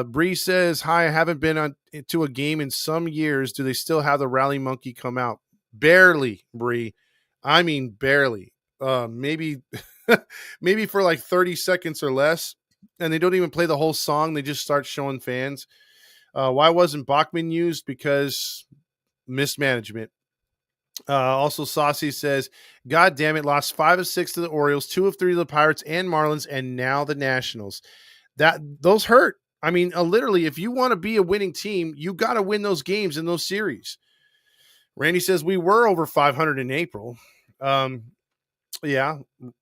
Bree says, hi, I haven't been to a game in some years. Do they still have the Rally Monkey come out? Barely, Bree. I mean, barely. Maybe for like 30 seconds or less. And they don't even play the whole song. They just start showing fans. Why wasn't Bachman used? Because mismanagement. Also, Saucy says, God damn it, lost 5 of 6 to the Orioles, 2 of 3 to the Pirates and Marlins, and now the Nationals. Those hurt. I mean, literally, if you want to be a winning team, you got to win those games in those series. Randy says we were over 500 in April. Yeah.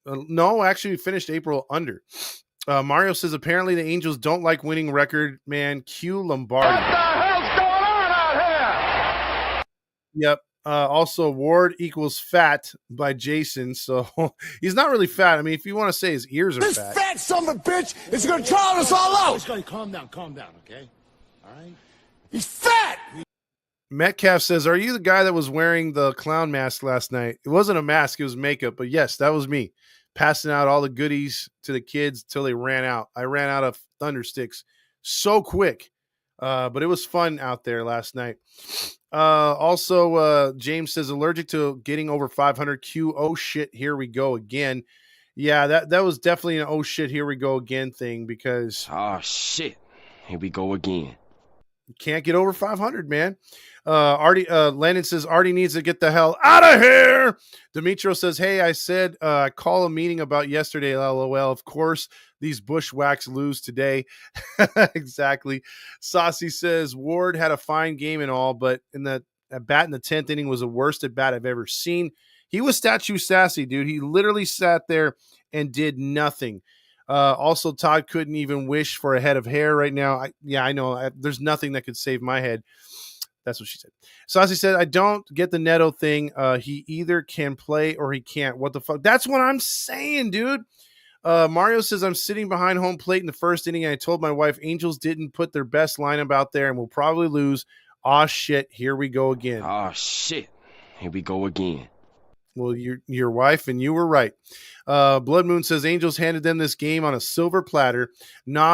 No, actually, we finished April under. Mario says apparently the Angels don't like winning record man. Q Lombardi. What the hell's going on out here? Yep. Also, Ward equals fat by Jason. So he's not really fat. I mean, if you want to say his ears are fat. This fat son of a bitch is going to drown us all out. Calm down, okay? All right? He's fat. Metcalf says, are you the guy that was wearing the clown mask last night? It wasn't a mask. It was makeup. But yes, that was me. Passing out all the goodies to the kids till they ran out. I ran out of Thunder Sticks so quick. But it was fun out there last night. Also, James says allergic to getting over 500 Q. Oh shit, here we go again. Yeah, that was definitely an oh shit, here we go again thing because oh shit, here we go again. can't get over 500, man. Landon says Artie needs to get the hell out of here. Demetrio says, hey, I said call a meeting about yesterday. LOL. Of course, these bushwhacks lose today. Exactly. Saucy says Ward had a fine game and all, but a bat in the 10th inning was the worst at bat I've ever seen. He was statue sassy, dude. He literally sat there and did nothing. Also, Todd couldn't even wish for a head of hair right now. I know. There's nothing that could save my head. That's what she said. Saucy said, I don't get the Neto thing. He either can play or he can't. What the fuck? That's what I'm saying, dude. Mario says, I'm sitting behind home plate in the first inning, and I told my wife Angels didn't put their best lineup out there and will probably lose. Aw, shit. Here we go again. Oh, shit. Here we go again. Well, your wife, and you were right. Blood Moon says Angels handed them this game on a silver platter.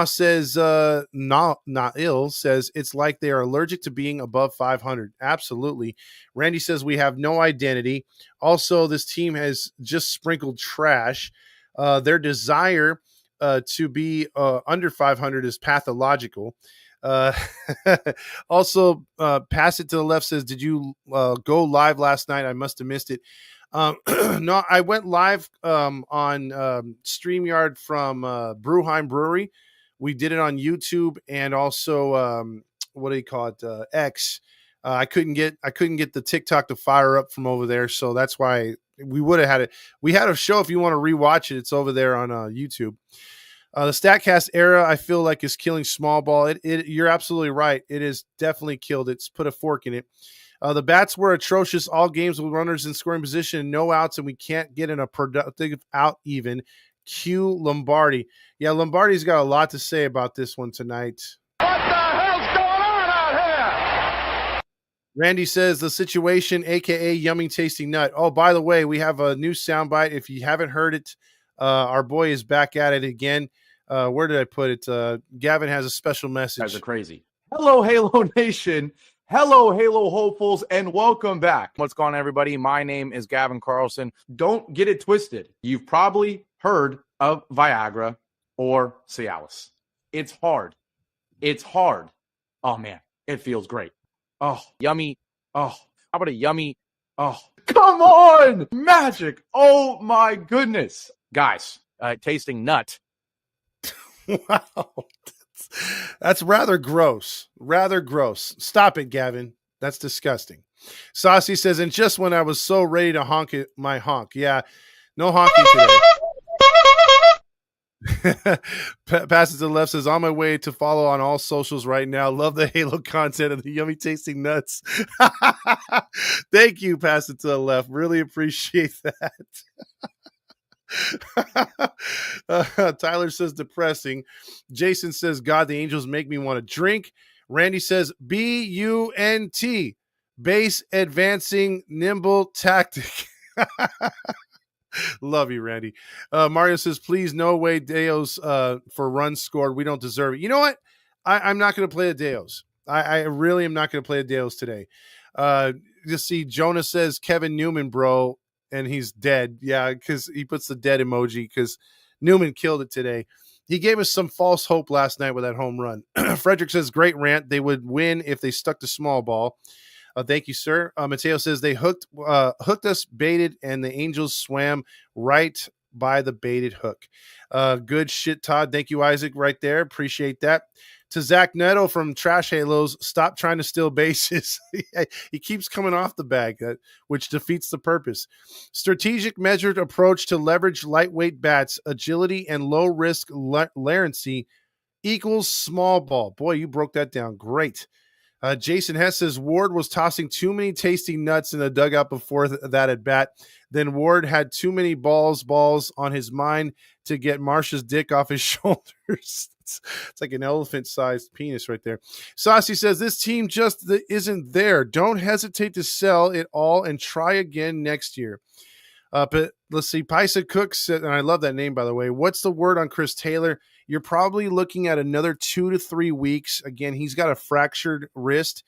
Says Ill says it's like they are allergic to being above 500. Absolutely. Randy says we have no identity. Also, this team has just sprinkled trash. Their desire to be under 500 is pathological. Also, pass it to the left says, did you go live last night? I must have missed it. No, I went live on StreamYard from Brewheim Brewery. We did it on YouTube and also what do you call it? X. I couldn't get the TikTok to fire up from over there, so that's why we would have had it. We had a show. If you want to rewatch it, it's over there on YouTube. The StatCast era, I feel like, is killing small ball. You're absolutely right. It is definitely killed it. It's put a fork in it. The bats were atrocious. All games with runners in scoring position and no outs, and we can't get in a productive out even. Q Lombardi. Yeah, Lombardi's got a lot to say about this one tonight. What the hell's going on out here? Randy says the situation, a.k.a. yummy tasting nut. Oh, by the way, we have a new soundbite. If you haven't heard it, our boy is back at it again. Where did I put it? Gavin has a special message. You guys are crazy. Hello, Halo Nation. Hello, Halo hopefuls, and welcome back. What's going on, everybody? My name is Gavin Carlson. Don't get it twisted. You've probably heard of Viagra or Cialis. It's hard. It's hard. Oh, man. It feels great. Oh, yummy. Oh, how about a yummy? Oh, come on. Magic. Oh, my goodness. Guys, tasting nut. Wow. That's rather gross. Rather gross. Stop it, Gavin. That's disgusting. Saucy says, and just when I was so ready to honk it, my honk. Yeah, no honking today. Pass it to the left says, on my way to follow on all socials right now. Love the Halo content and the yummy tasting nuts. Thank you, pass it to the left. Really appreciate that. Tyler says depressing. Jason says, God, the Angels make me want to drink. Randy says BUNT, base advancing nimble tactic. Love you, Randy. Mario says, please, no way Deos for runs scored. We don't deserve it. You know what? I'm not going to play the Deos. I really am not going to play the Deos today. You see, Jonah says Kevin Newman, bro. And he's dead. Yeah, because he puts the dead emoji because Newman killed it today. He gave us some false hope last night with that home run. Frederick says, great rant. They would win if they stuck to small ball. Thank you, sir. Mateo says they hooked us, baited, and the Angels swam right by the baited hook. Good shit, Todd. Thank you, Isaac, right there. Appreciate that. To Zach Neto from Trash Halos, stop trying to steal bases. He keeps coming off the bag, which defeats the purpose. Strategic measured approach to leverage lightweight bats, agility, and low-risk larency equals small ball. Boy, you broke that down. Great. Jason Hess says Ward was tossing too many tasty nuts in the dugout before that at bat. Then Ward had too many balls on his mind to get Marsha's dick off his shoulders. It's like an elephant-sized penis right there. Saucy says this team just isn't there. Don't hesitate to sell it all and try again next year. But let's see. Paisa Cook said, and I love that name, by the way. What's the word on Chris Taylor? You're probably looking at another 2 to 3 weeks. Again, he's got a fractured wrist,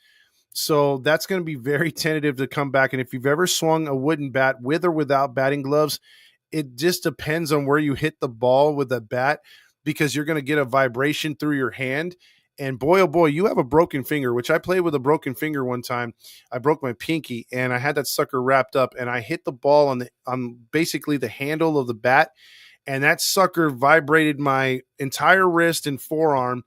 so that's going to be very tentative to come back. And if you've ever swung a wooden bat with or without batting gloves, it just depends on where you hit the ball with the bat because you're going to get a vibration through your hand. And boy, oh boy, you have a broken finger, which I played with a broken finger one time. I broke my pinky and I had that sucker wrapped up and I hit the ball on basically the handle of the bat. And that sucker vibrated my entire wrist and forearm.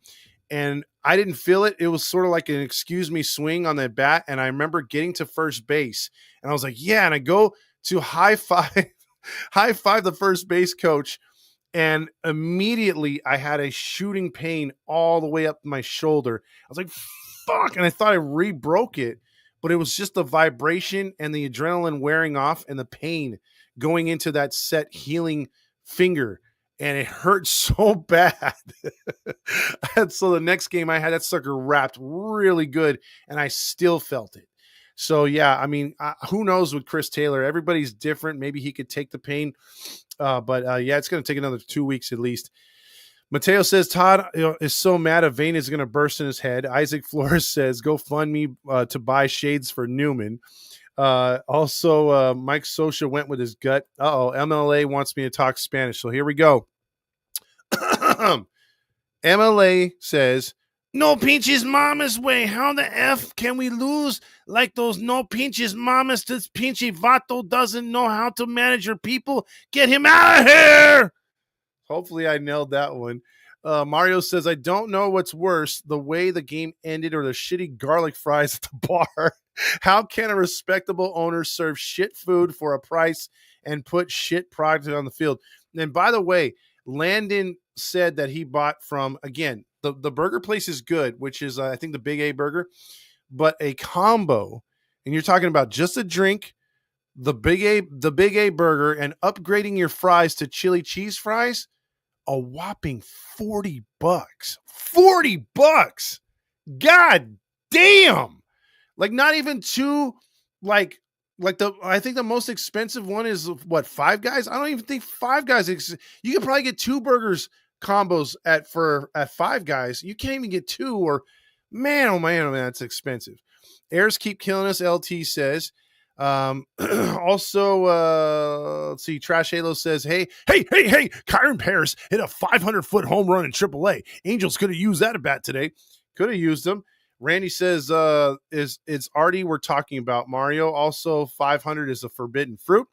And I didn't feel it. It was sort of like an excuse me swing on that bat. And I remember getting to first base and I was like, yeah. And I go to high five the first base coach. And immediately I had a shooting pain all the way up my shoulder. I was like, fuck. And I thought I re-broke it, but it was just the vibration and the adrenaline wearing off and the pain going into that set healing finger. And it hurt so bad. And so the next game I had that sucker wrapped really good and I still felt it. So yeah, I mean, who knows with Chris Taylor? Everybody's different. Maybe he could take the pain. But yeah, it's going to take another 2 weeks at least. Mateo says Todd is so mad a vein is going to burst in his head. Isaac Flores says go fund me to buy shades for Newman. Also, Mike Sosha went with his gut. MLA wants me to talk Spanish. So here we go. MLA says, no pinches mamas way. How the F can we lose like those no pinches mamas? This pinche vato doesn't know how to manage your people. Get him out of here. Hopefully I nailed that one. Mario says, I don't know what's worse, the way the game ended or the shitty garlic fries at the bar. How can a respectable owner serve shit food for a price and put shit product on the field? And by the way, Landon said that he bought from, again, the burger place is good, which is, I think, the Big A burger, but a combo, and you're talking about just a drink, the Big A burger, and upgrading your fries to chili cheese fries, a whopping $40. $40. God damn. Like not even two, I think the most expensive one is what, Five Guys? I don't even think Five Guys. You could probably get two burgers combos at Five Guys. You can't even get two, or man, oh man, that's expensive. Airs keep killing us, LT says. Also, let's see, Trash Halo says, hey, Kyron Paris hit a 500-foot home run in AAA. Angels could have used that at bat today. Could have used them. Randy says, it's Artie we're talking about, Mario. Also, 500 is a forbidden fruit.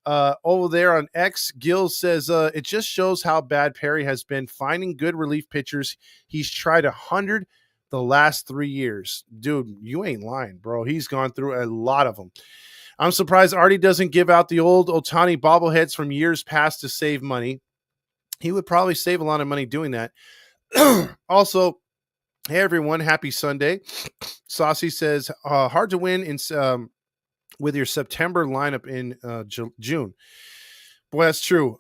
Over there on X, Gil says, it just shows how bad Perry has been finding good relief pitchers. He's tried 100 the last 3 years. Dude, you ain't lying, bro. He's gone through a lot of them. I'm surprised Artie doesn't give out the old Ohtani bobbleheads from years past to save money. He would probably save a lot of money doing that. Also, hey, everyone. Happy Sunday. Saucy says, hard to win with your September lineup in June. Boy, that's true.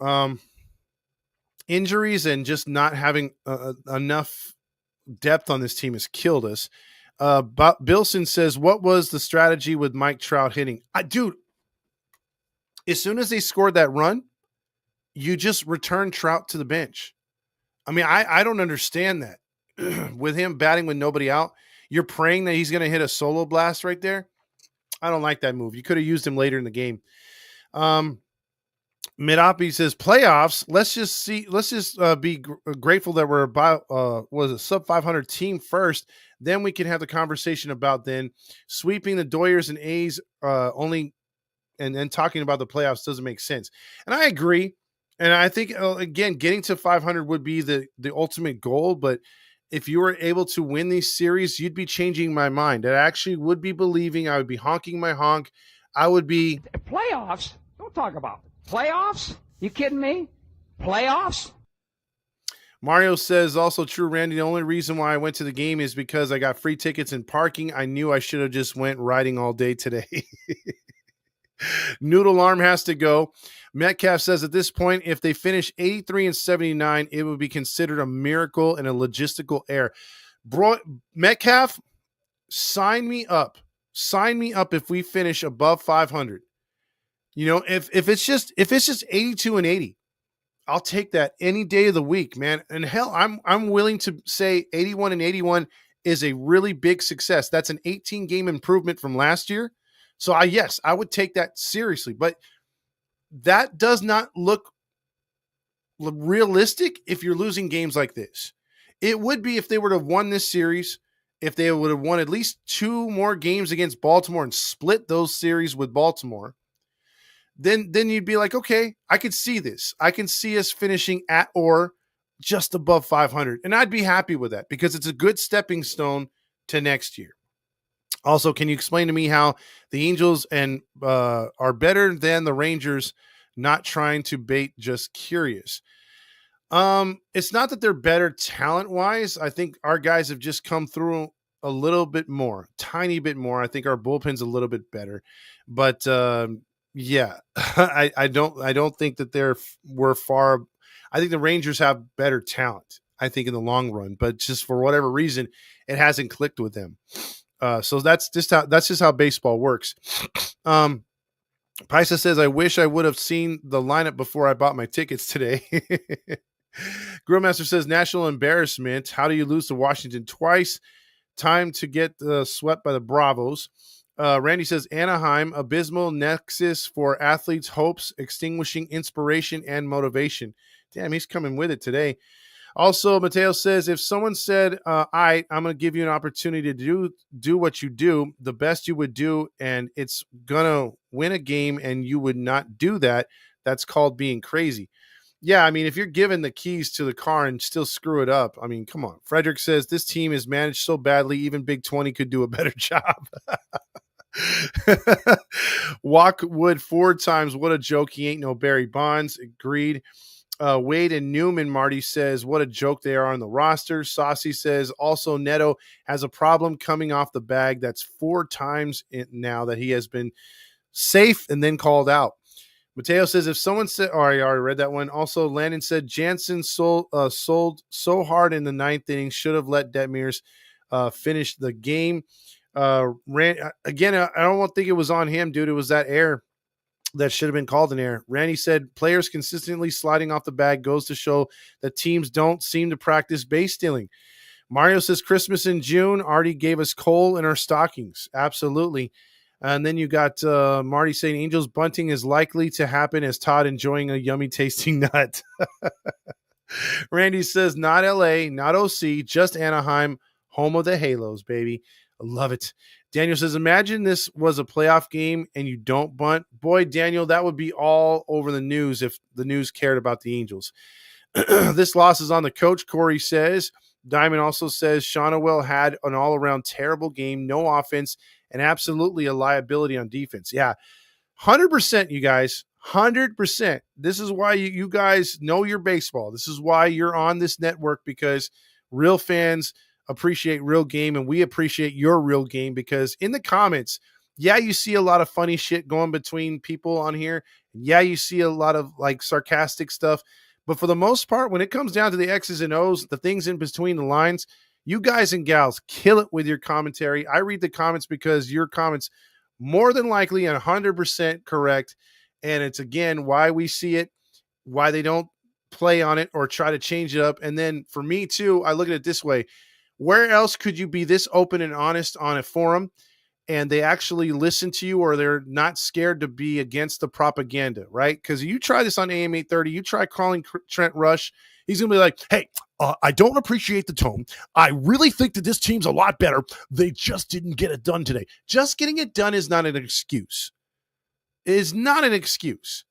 Injuries and just not having enough depth on this team has killed us. Bilson says, what was the strategy with Mike Trout hitting? Dude, as soon as they scored that run, you just return Trout to the bench. I mean, I don't understand that. With him batting with nobody out, you're praying that he's going to hit a solo blast right there. I don't like that move. You could have used him later in the game. Midapi says playoffs. Let's just be grateful that we're about was a sub 500 team first. Then we can have the conversation about then sweeping the Doyers and A's only, and then talking about the playoffs doesn't make sense. And I agree. And I think again, getting to 500 would be the ultimate goal. But if you were able to win these series, you'd be changing my mind. I actually would be believing. I would be honking my honk. I would be playoffs. Don't talk about it. Playoffs? You kidding me? Playoffs? Mario says, also true, Randy. The only reason why I went to the game is because I got free tickets and parking. I knew I should have just went riding all day today. Noodle Arm has to go. Metcalf says at this point, if they finish 83 and 79, it would be considered a miracle and a logistical error. Bro, Metcalf, sign me up. Sign me up if we finish above 500. You know, if it's just 82 and 80, I'll take that any day of the week, man. And hell, I'm willing to say 81 and 81 is a really big success. That's an 18 game improvement from last year. So I would take that seriously, but that does not look realistic if you're losing games like this. It would be if they would have won this series, if they would have won at least 2 more games against Baltimore and split those series with Baltimore. Then you'd be like, okay, I could see this. I can see us finishing at or just above 500. And I'd be happy with that because it's a good stepping stone to next year. Also, can you explain to me how the Angels are better than the Rangers? Not trying to bait, just curious. It's not that they're better talent-wise. I think our guys have just come through a little bit more, tiny bit more. I think our bullpen's a little bit better. But yeah, I don't think that we're far. I think the Rangers have better talent, I think, in the long run, but just for whatever reason, it hasn't clicked with them. So that's just how baseball works. Paisa says, I wish I would have seen the lineup before I bought my tickets today. Grillmaster says, national embarrassment. How do you lose to Washington twice? Time to get swept by the Bravos. Randy says, Anaheim, abysmal nexus for athletes' hopes, extinguishing inspiration and motivation. Damn, he's coming with it today. Also, Mateo says, if someone said, I'm going to give you an opportunity to do what you do, the best you would do, and it's going to win a game and you would not do that, that's called being crazy. Yeah, I mean, if you're given the keys to the car and still screw it up, I mean, come on. Frederick says, this team is managed so badly, even Big 20 could do a better job. Walk Wood 4 times. What a joke. He ain't no Barry Bonds. Agreed. Wade and Newman, Marty says, what a joke they are on the roster. Saucy says, also Neto has a problem coming off the bag. That's 4 times now that he has been safe and then called out. Mateo says, if someone said, I already read that one. Also, Landon said, Jansen sold so hard in the 9th inning, should have let Detmers finish the game. Again, I don't think it was on him, dude. It was that error that should have been called an error. Randy said, players consistently sliding off the bag goes to show that teams don't seem to practice base stealing. Mario says, Christmas in June already gave us coal in our stockings. Absolutely. And then you got Marty saying, Angels bunting is likely to happen as Todd enjoying a yummy tasting nut. Randy says, not LA, not OC, just Anaheim, home of the Halos, baby. I love it. Daniel says, imagine this was a playoff game and you don't bunt. Boy, Daniel, that would be all over the news if the news cared about the Angels. This loss is on the coach, Corey says. Diamond also says, Shonowell had an all-around terrible game, no offense, and absolutely a liability on defense. Yeah, 100%, you guys, 100%. This is why you guys know your baseball. This is why you're on this network, because real fans appreciate real game, and we appreciate your real game, because in the comments, yeah, you see a lot of funny shit going between people on here. Yeah, you see a lot of like sarcastic stuff. But for the most part, when it comes down to the X's and O's, the things in between the lines, you guys and gals kill it with your commentary. I read the comments because your comments more than likely 100% correct. And it's, again, why we see it, why they don't play on it or try to change it up. And then for me, too, I look at it this way. Where else could you be this open and honest on a forum and they actually listen to you, or they're not scared to be against the propaganda, right? Because you try this on AM 830, you try calling Trent Rush, he's going to be like, hey, I don't appreciate the tone. I really think that this team's a lot better. They just didn't get it done today. Just getting it done is not an excuse. It is not an excuse.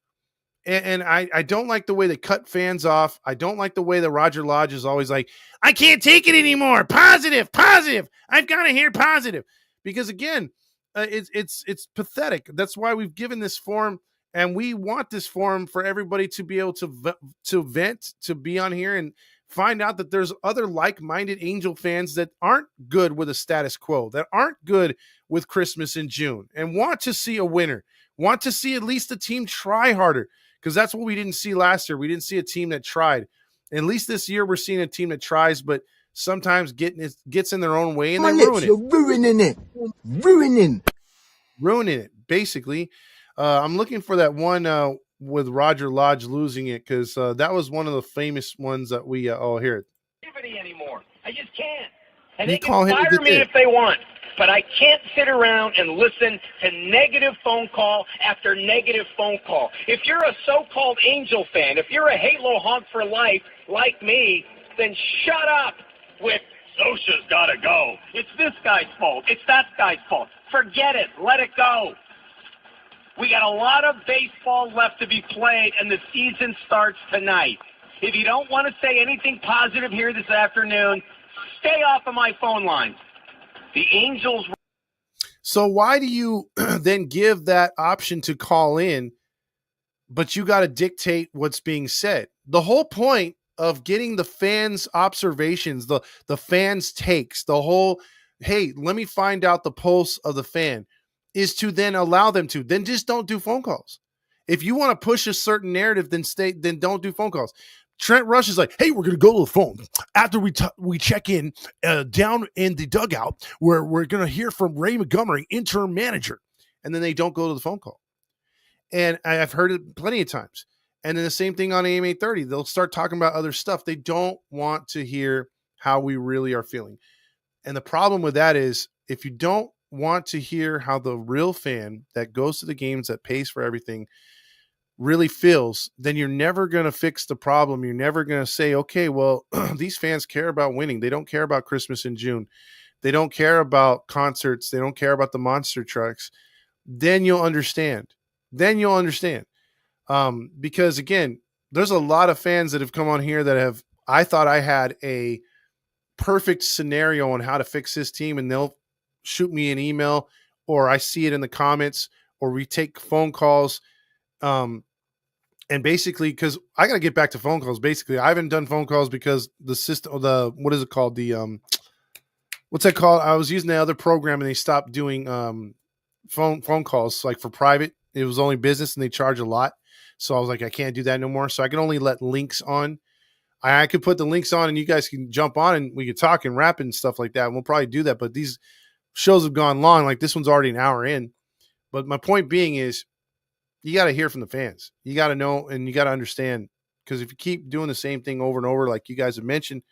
And I don't like the way they cut fans off. I don't like the way that Roger Lodge is always like, I can't take it anymore. Positive. I've got to hear positive. Because again, it's pathetic. That's why we've given this forum, and we want this forum for everybody to be able to vent, to be on here and find out that there's other like-minded Angel fans that aren't good with a status quo, that aren't good with Christmas in June, and want to see a winner, want to see at least the team try harder, because that's what we didn't see last year. We didn't see a team that tried. At least this year we're seeing a team that tries, but sometimes gets in their own way and they ruin it. You're ruining it. Ruining it, basically. I'm looking for that one with Roger Lodge losing it, because that was one of the famous ones that we hear it. Anymore. I just can't. And You they call can him fire to me get if they want, but I can't sit around and listen to negative phone call after negative phone call. If you're a so-called Angel fan, if you're a Halo honk for life like me, then shut up. with Sosha's got to go. It's this guy's fault. It's that guy's fault. Forget it. Let it go. We got a lot of baseball left to be played, and the season starts tonight. If you don't want to say anything positive here this afternoon, stay off of my phone lines. The Angels. So why do you then give that option to call in, but you got to dictate what's being said? The whole point of getting the fans' observations, the fans' takes, the whole, hey, let me find out the pulse of the fan, is to then allow them to. Then just don't do phone calls. If you want to push a certain narrative, then don't do phone calls. Trent Rush is like, hey, we're going to go to the phone after we check in down in the dugout where we're going to hear from Ray Montgomery, interim manager. And then they don't go to the phone call. And I've heard it plenty of times. And then the same thing on AM 830. They'll start talking about other stuff. They don't want to hear how we really are feeling. And the problem with that is if you don't want to hear how the real fan that goes to the games, that pays for everything, really feels, then you're never going to fix the problem. You're never going to say, okay, well, these fans care about winning. They don't care about Christmas in June. They don't care about concerts. They don't care about the monster trucks. Then you'll understand. Because again, there's a lot of fans that have come on here that I thought I had a perfect scenario on how to fix this team, and they'll shoot me an email, or I see it in the comments, or we take phone calls. And basically, because I got to get back to phone calls. Basically, I haven't done phone calls because the system, what is it called? What's that called? I was using the other program and they stopped doing phone calls, like for private. It was only business and they charge a lot. So I was like, I can't do that no more. So I can only let links on. I could put the links on and you guys can jump on and we could talk and rap and stuff like that. And we'll probably do that. But these shows have gone long. Like this one's already an hour in. But my point being is, you got to hear from the fans. You got to know and you got to understand, because if you keep doing the same thing over and over, like you guys have mentioned,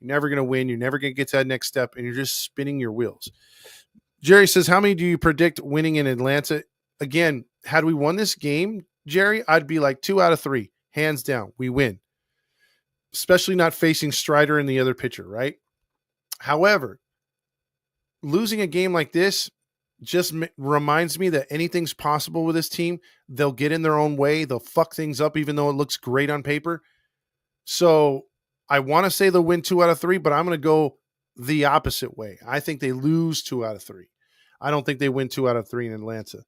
you're never going to win. You're never going to get to that next step, and you're just spinning your wheels. Jerry says, how many do you predict winning in Atlanta? Again, had we won this game, Jerry, I'd be like 2 out of 3. Hands down, we win. Especially not facing Strider and the other pitcher, right? However, losing a game like this just reminds me that anything's possible with this team. They'll get in their own way. They'll fuck things up, even though it looks great on paper. So I want to say they'll win 2 out of 3, but I'm going to go the opposite way. I think they lose 2 out of 3. I don't think they win 2 out of 3 in Atlanta.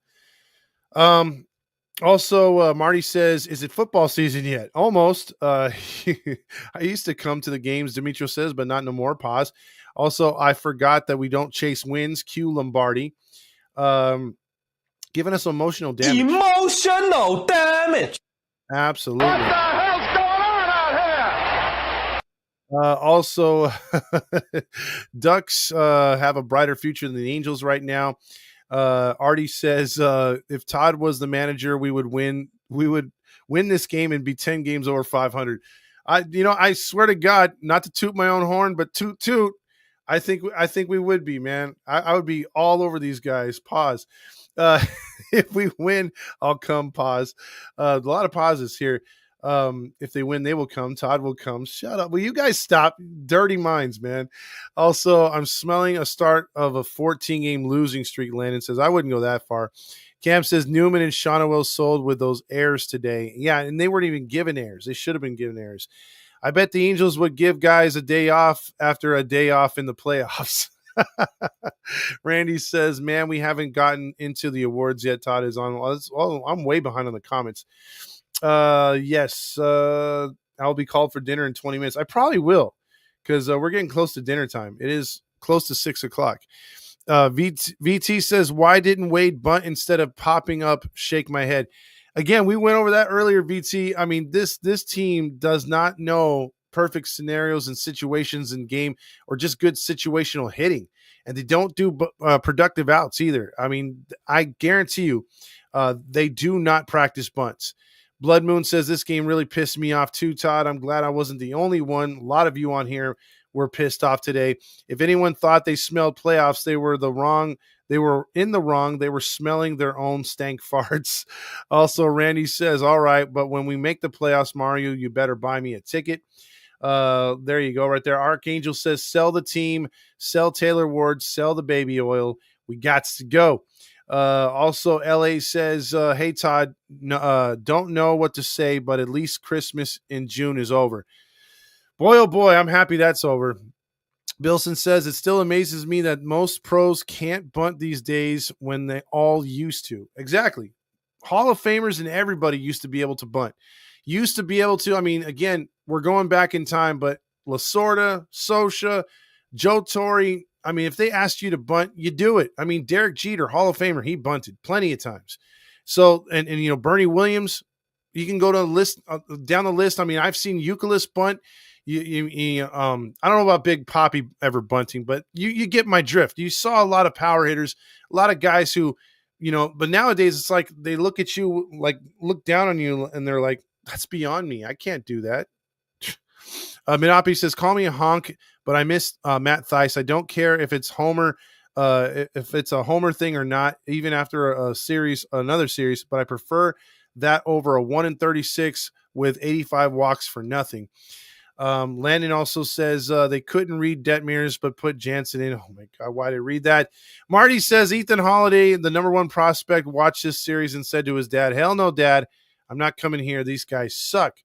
Also, Marty says, is it football season yet? Almost. I used to come to the games, Demetrio says, but not no more. Pause. Also, I forgot that we don't chase wins. Q Lombardi. Giving us emotional damage. Emotional damage. Absolutely. What the hell's going on out here? Also, Ducks have a brighter future than the Angels right now. Artie says, if Todd was the manager, we would win. We would win this game and be 10 games over 500. I swear to God, not to toot my own horn, but toot. I think we would be, man. I would be all over these guys. Pause. If we win, I'll come. Pause. A lot of pauses here. If they win, they will come. Todd will come. Shut up. Will you guys stop? Dirty minds, man. Also, I'm smelling a start of a 14-game losing streak. Landon says, I wouldn't go that far. Cam says, Newman and Shonawell sold with those errors today. Yeah, and they weren't even given errors. They should have been given errors. I bet the Angels would give guys a day off after a day off in the playoffs. Randy says, man, we haven't gotten into the awards yet. Todd is on. Well, I'm way behind on the comments. Yes, I'll be called for dinner in 20 minutes. I probably will, because we're getting close to dinner time. It is close to 6 o'clock. VT says, why didn't Wade bunt instead of popping up? Shake my head. Again, we went over that earlier, VT. I mean, this team does not know perfect scenarios and situations in game, or just good situational hitting. And they don't do productive outs either. I mean, I guarantee you, they do not practice bunts. Blood Moon says, this game really pissed me off too, Todd. I'm glad I wasn't the only one. A lot of you on here were pissed off today. If anyone thought they smelled playoffs, they were in the wrong. They were smelling their own stank farts. Also, Randy says, all right, but when we make the playoffs, Mario, you better buy me a ticket. There you go, right there. Archangel says, sell the team, sell Taylor Ward, sell the baby oil. We got to go. Also, LA says, hey, Todd, don't know what to say, but at least Christmas in June is over. Boy, oh boy, I'm happy that's over. Bilson says, it still amazes me that most pros can't bunt these days when they all used to. Exactly. Hall of Famers and everybody used to be able to bunt. Used to be able to, I mean, again, we're going back in time, but Lasorda, Sosha, Joe Torre, I mean, if they asked you to bunt, you do it. I mean, Derek Jeter, Hall of Famer, he bunted plenty of times. So, and you know, Bernie Williams, you can go to the list, down the list. I mean, I've seen Euclid bunt. I don't know about Big Poppy ever bunting, but you get my drift. You saw a lot of power hitters, a lot of guys who, you know, but nowadays it's like they look at you, like look down on you, and they're like, that's beyond me. I can't do that. Minopi says, call me a honk, but I miss Matt Theis. I don't care if it's Homer, if it's a Homer thing or not, even after another series, but I prefer that over a 1-36 with 85 walks for nothing. Landon also says they couldn't read Detmers, but put Jansen in. Oh my God, why did I read that? Marty says Ethan Holiday, the number one prospect, watched this series and said to his dad, hell no, Dad, I'm not coming here. These guys suck.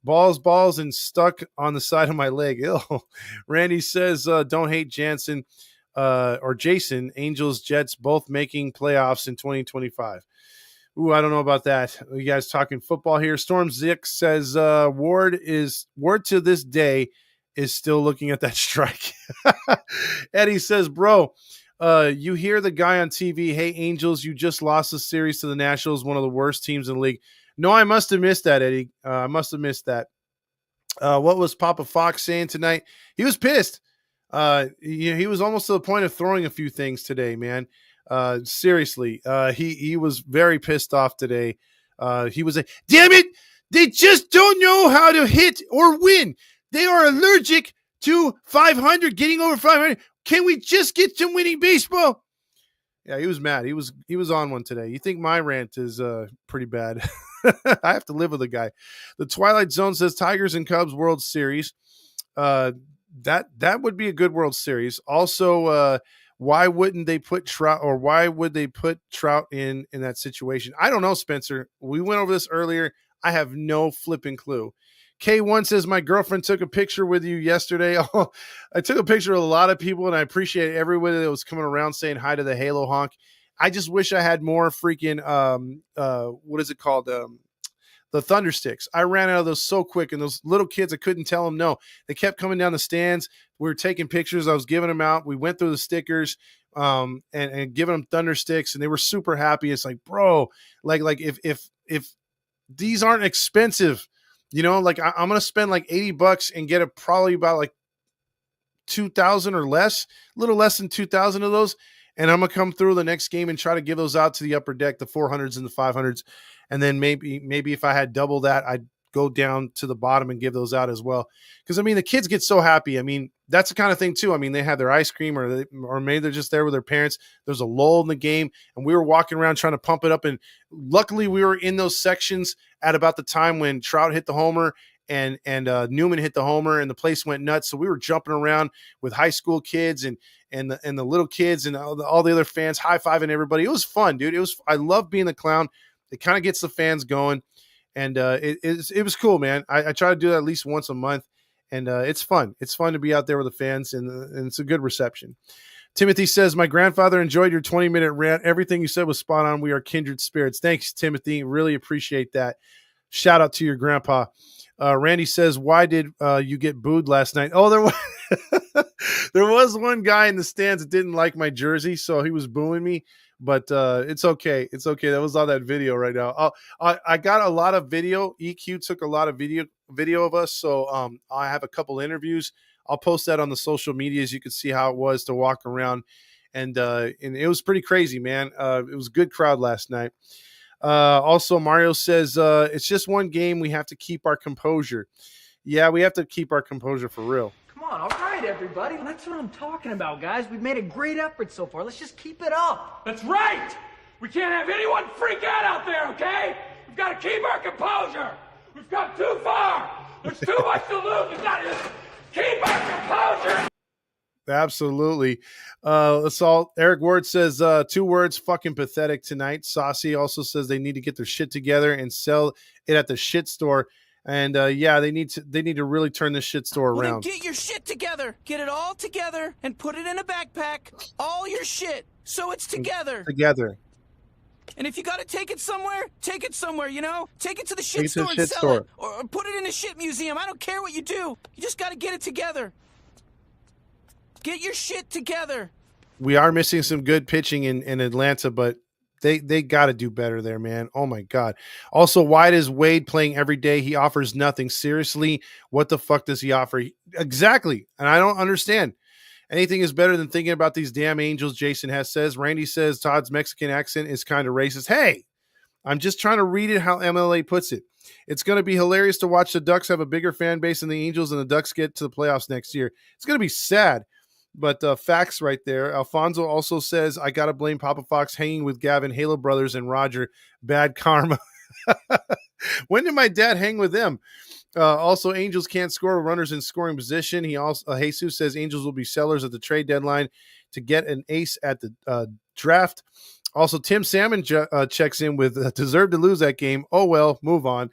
Balls, and stuck on the side of my leg. Ew. Randy says, don't hate Jansen or Jason. Angels, Jets, both making playoffs in 2025. Ooh, I don't know about that. You guys talking football here. Storm Zick says Ward to this day is still looking at that strike. Eddie says, bro, you hear the guy on TV, hey, Angels, you just lost the series to the Nationals, one of the worst teams in the league. No, I must have missed that, Eddie. I must have missed that. What was Papa Fox saying tonight? He was pissed. He was almost to the point of throwing a few things today, man. Seriously, he was very pissed off today. He was like, damn it, they just don't know how to hit or win. They are allergic to 500, getting over 500. Can we just get some winning baseball? Yeah, he was mad. He was on one today. You think my rant is pretty bad? I have to live with the guy. The Twilight Zone says Tigers and Cubs World Series. That would be a good World Series. Also, why wouldn't they put Trout, or why would they put Trout in that situation? I don't know, Spencer. We went over this earlier. I have no flipping clue. K1 says, my girlfriend took a picture with you yesterday. Oh, I took a picture of a lot of people, and I appreciate everybody that was coming around saying hi to the Halo honk. I just wish I had more freaking, what is it called? The Thunder Sticks. I ran out of those so quick, and those little kids, I couldn't tell them no. They kept coming down the stands. We were taking pictures. I was giving them out. We went through the stickers and giving them Thunder Sticks, and they were super happy. It's like, bro, like if these aren't expensive, you know, like I'm going to spend like $80 and get probably about like 2,000 or less, a little less than 2,000 of those. And I'm going to come through the next game and try to give those out to the upper deck, the 400s and the 500s. And then maybe if I had double that, I'd go down to the bottom and give those out as well. Because, I mean, the kids get so happy. I mean, that's the kind of thing, too. I mean, they have their ice cream or maybe they're just there with their parents. There's a lull in the game, and we were walking around trying to pump it up. And luckily, we were in those sections at about the time when Trout hit the homer and Newman hit the homer, and the place went nuts. So we were jumping around with high school kids and the little kids and all the other fans high-fiving everybody. It was fun, dude. I love being the clown. It kind of gets the fans going, and it was cool, man. I try to do that at least once a month, and it's fun. It's fun to be out there with the fans, and it's a good reception. Timothy says, my grandfather enjoyed your 20-minute rant. Everything you said was spot on. We are kindred spirits. Thanks, Timothy. Really appreciate that. Shout out to your grandpa. Randy says, why did you get booed last night? Oh, there was one guy in the stands that didn't like my jersey, so he was booing me. But it's okay. It's okay. That was on that video right now. I got a lot of video. EQ took a lot of video of us, so I have a couple interviews. I'll post that on the social medias. You can see how it was to walk around, and it was pretty crazy, man. It was a good crowd last night. Also, Mario says, it's just one game. We have to keep our composure. Yeah, we have to keep our composure for real. Come on, all right, everybody. That's what I'm talking about, guys. We've made a great effort so far. Let's just keep it up. That's right! We can't have anyone freak out there, okay? We've got to keep our composure! We've come too far! There's too much to lose. You gotta just keep our composure. Absolutely. Eric Ward says 2 words, fucking pathetic tonight. Saucy also says they need to get their shit together and sell it at the shit store. And yeah, they need to really turn this shit store Well, then around. get your shit together. Get it all together and put it in a backpack. All your shit. So it's together. Together. And if you got to take it somewhere, take it somewhere, you know? Take it to the Take shit it to the store shit and sell store. it. Or put it in a shit museum. I don't care what you do. You just got to get it together. Get your shit together. We are missing some good pitching in Atlanta, but they got to do better there, man. Oh my God. Also, why is Wade playing every day? He offers nothing. Seriously, what the fuck does he offer? Exactly. And I don't understand. Anything is better than thinking about these damn Angels, Jason Hess says. Randy says Todd's Mexican accent is kind of racist. Hey, I'm just trying to read it how MLA puts it. It's going to be hilarious to watch the Ducks have a bigger fan base than the Angels and the Ducks get to the playoffs next year. It's going to be sad. But facts right there. Alfonso also says, I got to blame Papa Fox hanging with Gavin, Halo Brothers, and Roger. Bad karma. When did my dad hang with them? Also, Angels can't score runners in scoring position. He also Jesus says Angels will be sellers at the trade deadline to get an ace at the draft. Also, Tim Salmon checks in with deserve to lose that game. Oh, well, move on.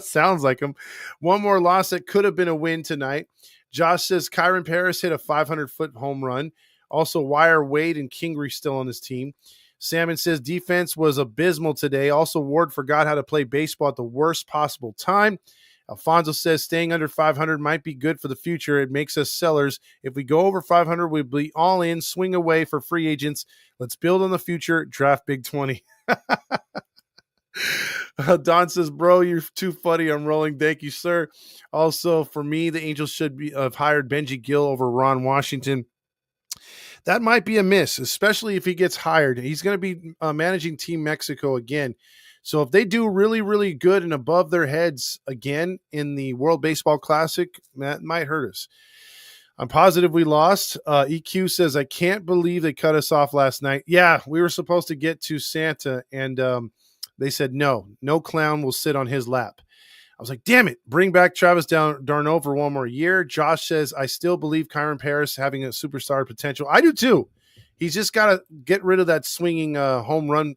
Sounds like him. One more loss that could have been a win tonight. Josh says Kyron Paris hit a 500-foot home run. Also, why are Wade and Kingery still on his team? Salmon says defense was abysmal today. Also, Ward forgot how to play baseball at the worst possible time. Alfonso says staying under 500 might be good for the future. It makes us sellers. If we go over 500, we'll be all in, swing away for free agents. Let's build on the future. Draft Big 20. Don says, bro, you're too funny. I'm rolling. Thank you, sir. Also, for me, the Angels should have hired Benji Gill over Ron Washington. That might be a miss, especially if he gets hired. He's going to be managing Team Mexico again. So if they do really, really good and above their heads again in the World Baseball Classic, that might hurt us. I'm positive we lost. EQ says, I can't believe they cut us off last night. Yeah, we were supposed to get to Santa, and they said, no clown will sit on his lap. I was like, damn it, bring back Travis d'Arnaud for one more year. Josh says, I still believe Kyron Paris having a superstar potential. I do too. He's just got to get rid of that swinging home run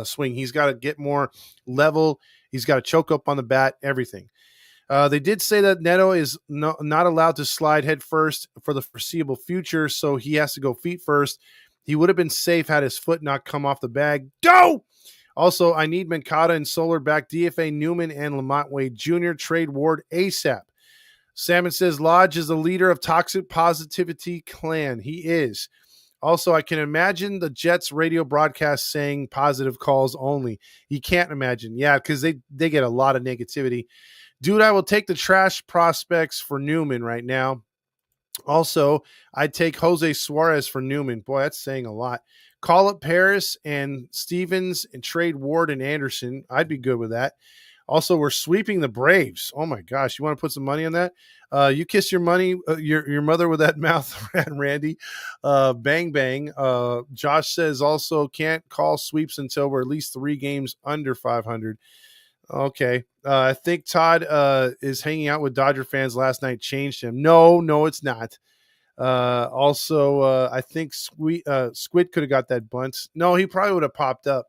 swing. He's got to get more level. He's got to choke up on the bat, everything. They did say that Neto is not allowed to slide head first for the foreseeable future, so he has to go feet first. He would have been safe had his foot not come off the bag. Go! Also, I need Mancada and Solar back, DFA Newman and Lamont Wade Jr. Trade Ward ASAP. Salmon says Lodge is the leader of Toxic Positivity Clan. He is. Also, I can imagine the Jets radio broadcast saying positive calls only. You can't imagine. Yeah, because they get a lot of negativity. Dude, I will take the trash prospects for Newman right now. Also, I'd take Jose Suarez for Newman. Boy, that's saying a lot. Call up Paris and Stevens and trade Ward and Anderson. I'd be good with that. Also, we're sweeping the Braves. Oh my gosh, you want to put some money on that? You kiss your money, your mother with that mouth, Randy. Bang bang. Josh says also can't call sweeps until we're at least 3 games under 500. Okay. I think Todd is hanging out with Dodger fans last night changed him. No, it's not. Also, I think Squid could have got that bunt. No, he probably would have popped up.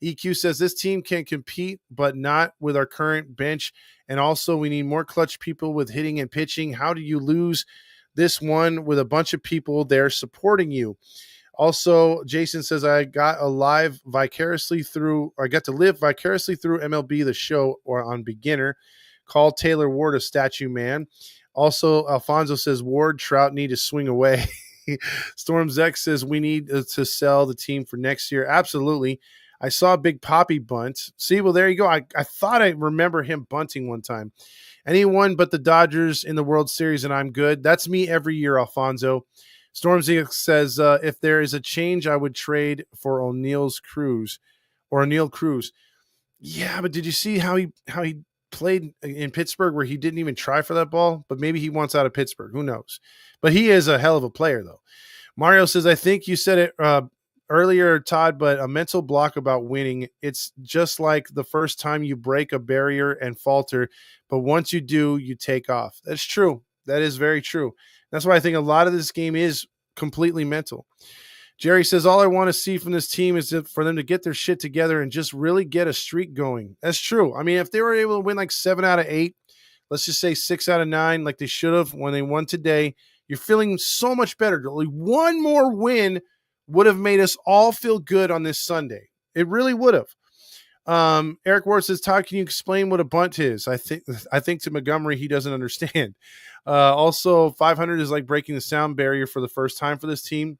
EQ says this team can compete, but not with our current bench. And also, we need more clutch people with hitting and pitching. How do you lose this one with a bunch of people there supporting you? Also, Jason says I got to live vicariously through MLB The Show or on Beginner. Call Taylor Ward a statue man. Also, Alfonso says Ward, Trout need to swing away. Storm Zek says we need to sell the team for next year. Absolutely. I saw Big Poppy bunt. See, well, there you go. I thought I remember him bunting one time. Anyone but the Dodgers in the World Series, and I'm good. That's me every year, Alfonso. Stormzy says, if there is a change, I would trade for O'Neal Cruz. Yeah, but did you see how he played in Pittsburgh where he didn't even try for that ball? But maybe he wants out of Pittsburgh. Who knows? But he is a hell of a player, though. Mario says, I think you said it earlier, Todd, but a mental block about winning. It's just like the first time you break a barrier and falter, but once you do, you take off. That's true. That is very true. That's why I think a lot of this game is completely mental. Jerry says, all I want to see from this team is for them to get their shit together and just really get a streak going. That's true. I mean, if they were able to win like 7 out of 8, let's just say 6 out of 9, like they should have when they won today, you're feeling so much better. Only one more win would have made us all feel good on this Sunday. It really would have. Eric Ward says, Todd, can you explain what a bunt is? I think to Montgomery, he doesn't understand. Also, 500 is like breaking the sound barrier for the first time for this team.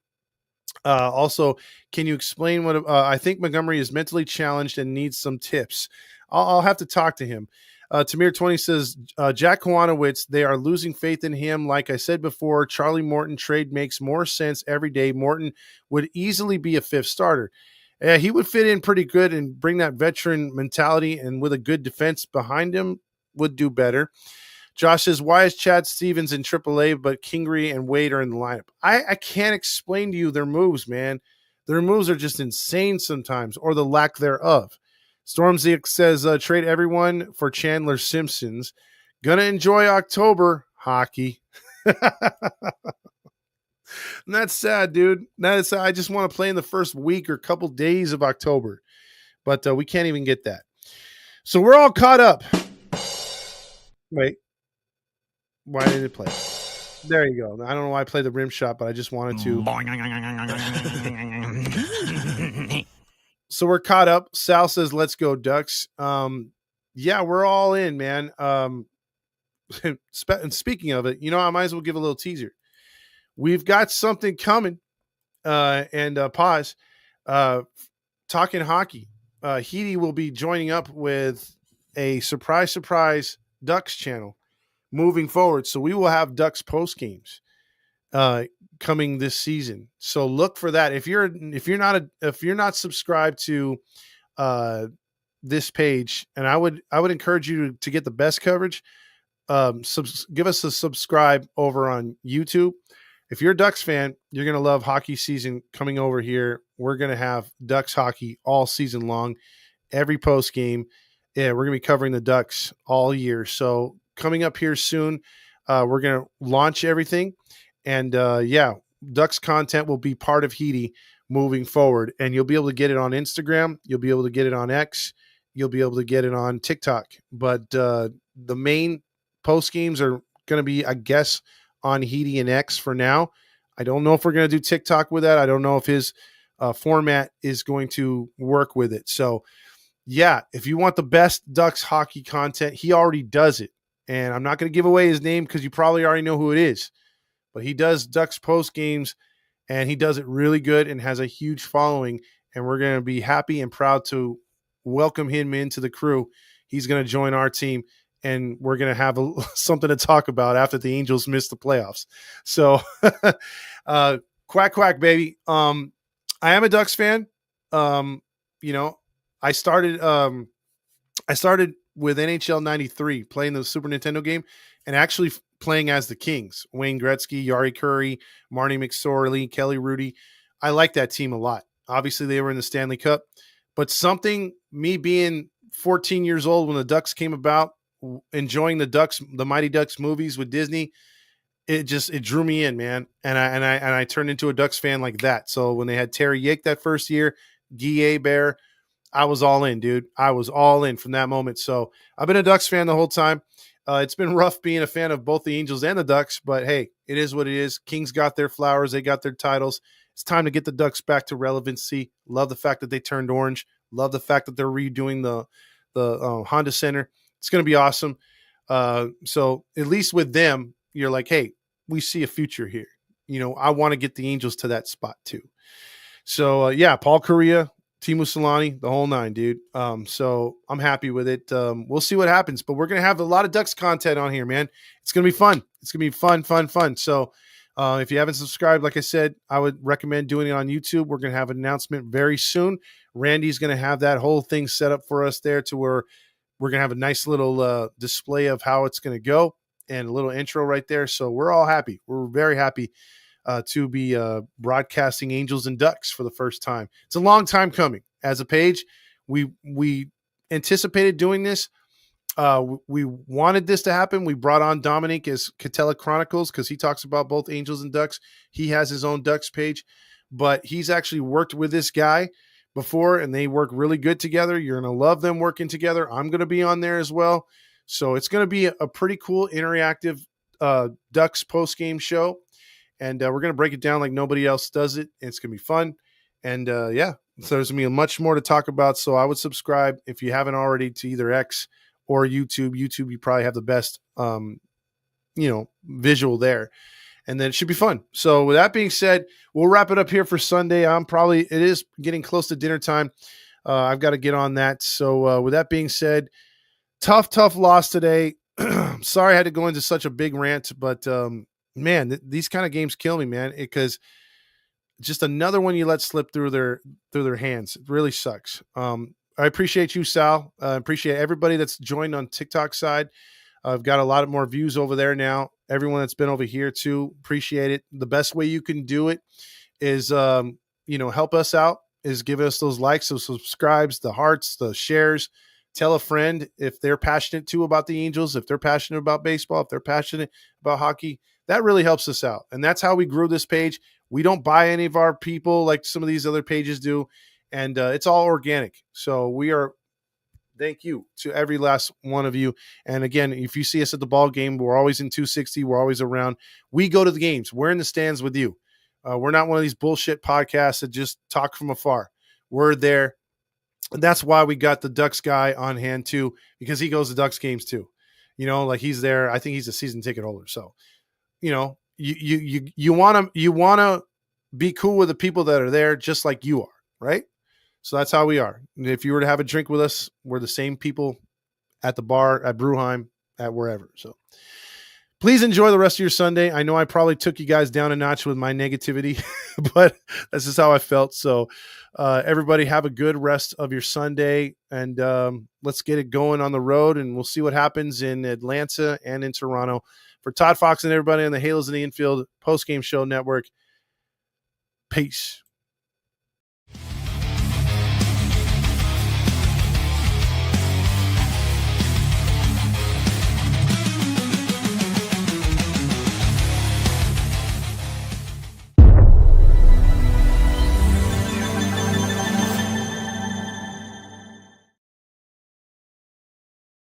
Also, can you explain what I think Montgomery is mentally challenged and needs some tips? I'll have to talk to him. Tamir 20 says, Jack Kowanowitz, they are losing faith in him. Like I said before, Charlie Morton trade makes more sense every day. Morton would easily be a 5th starter. He would fit in pretty good and bring that veteran mentality, and with a good defense behind him would do better. Josh says, why is Chad Stevens in AAA, but Kingery and Wade are in the lineup? I can't explain to you their moves, man. Their moves are just insane sometimes, or the lack thereof. Stormzy says, trade everyone for Chandler Simpsons. Gonna enjoy October hockey. And that's sad, dude. That is sad. I just want to play in the first week or couple days of October, but we can't even get that. So we're all caught up. Wait. Why did it play? There you go. I don't know why I played the rim shot, but I just wanted to. So we're caught up. Sal says, let's go Ducks. Yeah, we're all in, man. And speaking of it, I might as well give a little teaser. We've got something coming. Pause. Talking hockey. Heedy will be joining up with a surprise Ducks channel moving forward. So we will have Ducks post games coming this season. So look for that. If you're not subscribed to this page, and I would encourage you to get the best coverage, give us a subscribe over on YouTube. If you're a Ducks fan, you're going to love hockey season coming over here. We're going to have Ducks hockey all season long, every post game. Yeah, we're going to be covering the Ducks all year. So coming up here soon, we're going to launch everything. And Ducks content will be part of Heedy moving forward. And you'll be able to get it on Instagram. You'll be able to get it on X. You'll be able to get it on TikTok. But the main post games are going to be, I guess, on Heedy and X for now. I don't know if we're going to do TikTok with that. I don't know if his format is going to work with it. So, yeah, if you want the best Ducks hockey content, he already does it. And I'm not going to give away his name because you probably already know who it is. But he does Ducks post games, and he does it really good and has a huge following. And we're going to be happy and proud to welcome him into the crew. He's going to join our team, and we're going to have something to talk about after the Angels miss the playoffs. So, quack, quack, baby. I am a Ducks fan. I started with NHL 93 playing the Super Nintendo game and actually playing as the Kings, Wayne Gretzky, Yari Curry, Marnie McSorley, Kelly Rudy. I like that team a lot. Obviously they were in the Stanley Cup, but me being 14 years old when the Ducks came about, enjoying the Mighty Ducks movies with Disney, it drew me in, man. And I turned into a Ducks fan like that. So when they had Terry Yake that first year, Guy Bear, I was all in, dude. I was all in from that moment. So I've been a Ducks fan the whole time. It's been rough being a fan of both the Angels and the Ducks, but hey, it is what it is. Kings got their flowers. They got their titles. It's time to get the Ducks back to relevancy. Love the fact that they turned orange. Love the fact that they're redoing the Honda Center. It's going to be awesome. So at least with them, you're like, hey, we see a future here. I want to get the Angels to that spot too. So Paul Correa, Timu Solani, the whole nine, dude. So I'm happy with it. We'll see what happens, but we're going to have a lot of Ducks content on here, man. It's going to be fun. It's going to be fun. So if you haven't subscribed, like I said, I would recommend doing it on YouTube. We're going to have an announcement very soon. Randy's going to have that whole thing set up for us there to where we're going to have a nice little display of how it's going to go and a little intro right there. So we're all happy. We're very happy to be broadcasting Angels and Ducks for the first time. It's a long time coming. As a page, we anticipated doing this. We wanted this to happen. We brought on Dominic as Catella Chronicles because he talks about both Angels and Ducks. He has his own Ducks page, but he's actually worked with this guy before, and they work really good together. You're going to love them working together. I'm going to be on there as well. So it's going to be a pretty cool interactive Ducks post-game show, and we're going to break it down like nobody else does it. It's going to be fun, and yeah, so there's going to be much more to talk about. So I would subscribe if you haven't already to either X or YouTube. YouTube, you probably have the best, visual there, and then it should be fun. So with that being said, we'll wrap it up here for Sunday. It is getting close to dinner time. I've got to get on that. So with that being said, tough loss today. Sorry I had to go into such a big rant, but man, these kind of games kill me, man, because just another one you let slip through their hands. It really sucks. I appreciate you, Sal. I appreciate everybody that's joined on TikTok side. I've got a lot more views over there now. Everyone that's been over here too, appreciate it. The best way you can do it is, help us out, is give us those likes, those subscribes, the hearts, the shares. Tell a friend if they're passionate too about the Angels, if they're passionate about baseball, if they're passionate about hockey. That really helps us out. And that's how we grew this page. We don't buy any of our people like some of these other pages do. And it's all organic. So thank you to every last one of you. And again, if you see us at the ball game, we're always in 260. We're always around. We go to the games. We're in the stands with you. We're not one of these bullshit podcasts that just talk from afar. We're there. And that's why we got the Ducks guy on hand too, because he goes to Ducks games too. Like he's there. I think he's a season ticket holder. So, you want to be cool with the people that are there just like you are, right? So that's how we are. And if you were to have a drink with us, we're the same people at the bar, at Brewheim, at wherever. So please enjoy the rest of your Sunday. I know I probably took you guys down a notch with my negativity, but that's just how I felt. So everybody have a good rest of your Sunday, and let's get it going on the road, and we'll see what happens in Atlanta and in Toronto. For Todd Fox and everybody on the Halos in the Infield post-game show network, peace.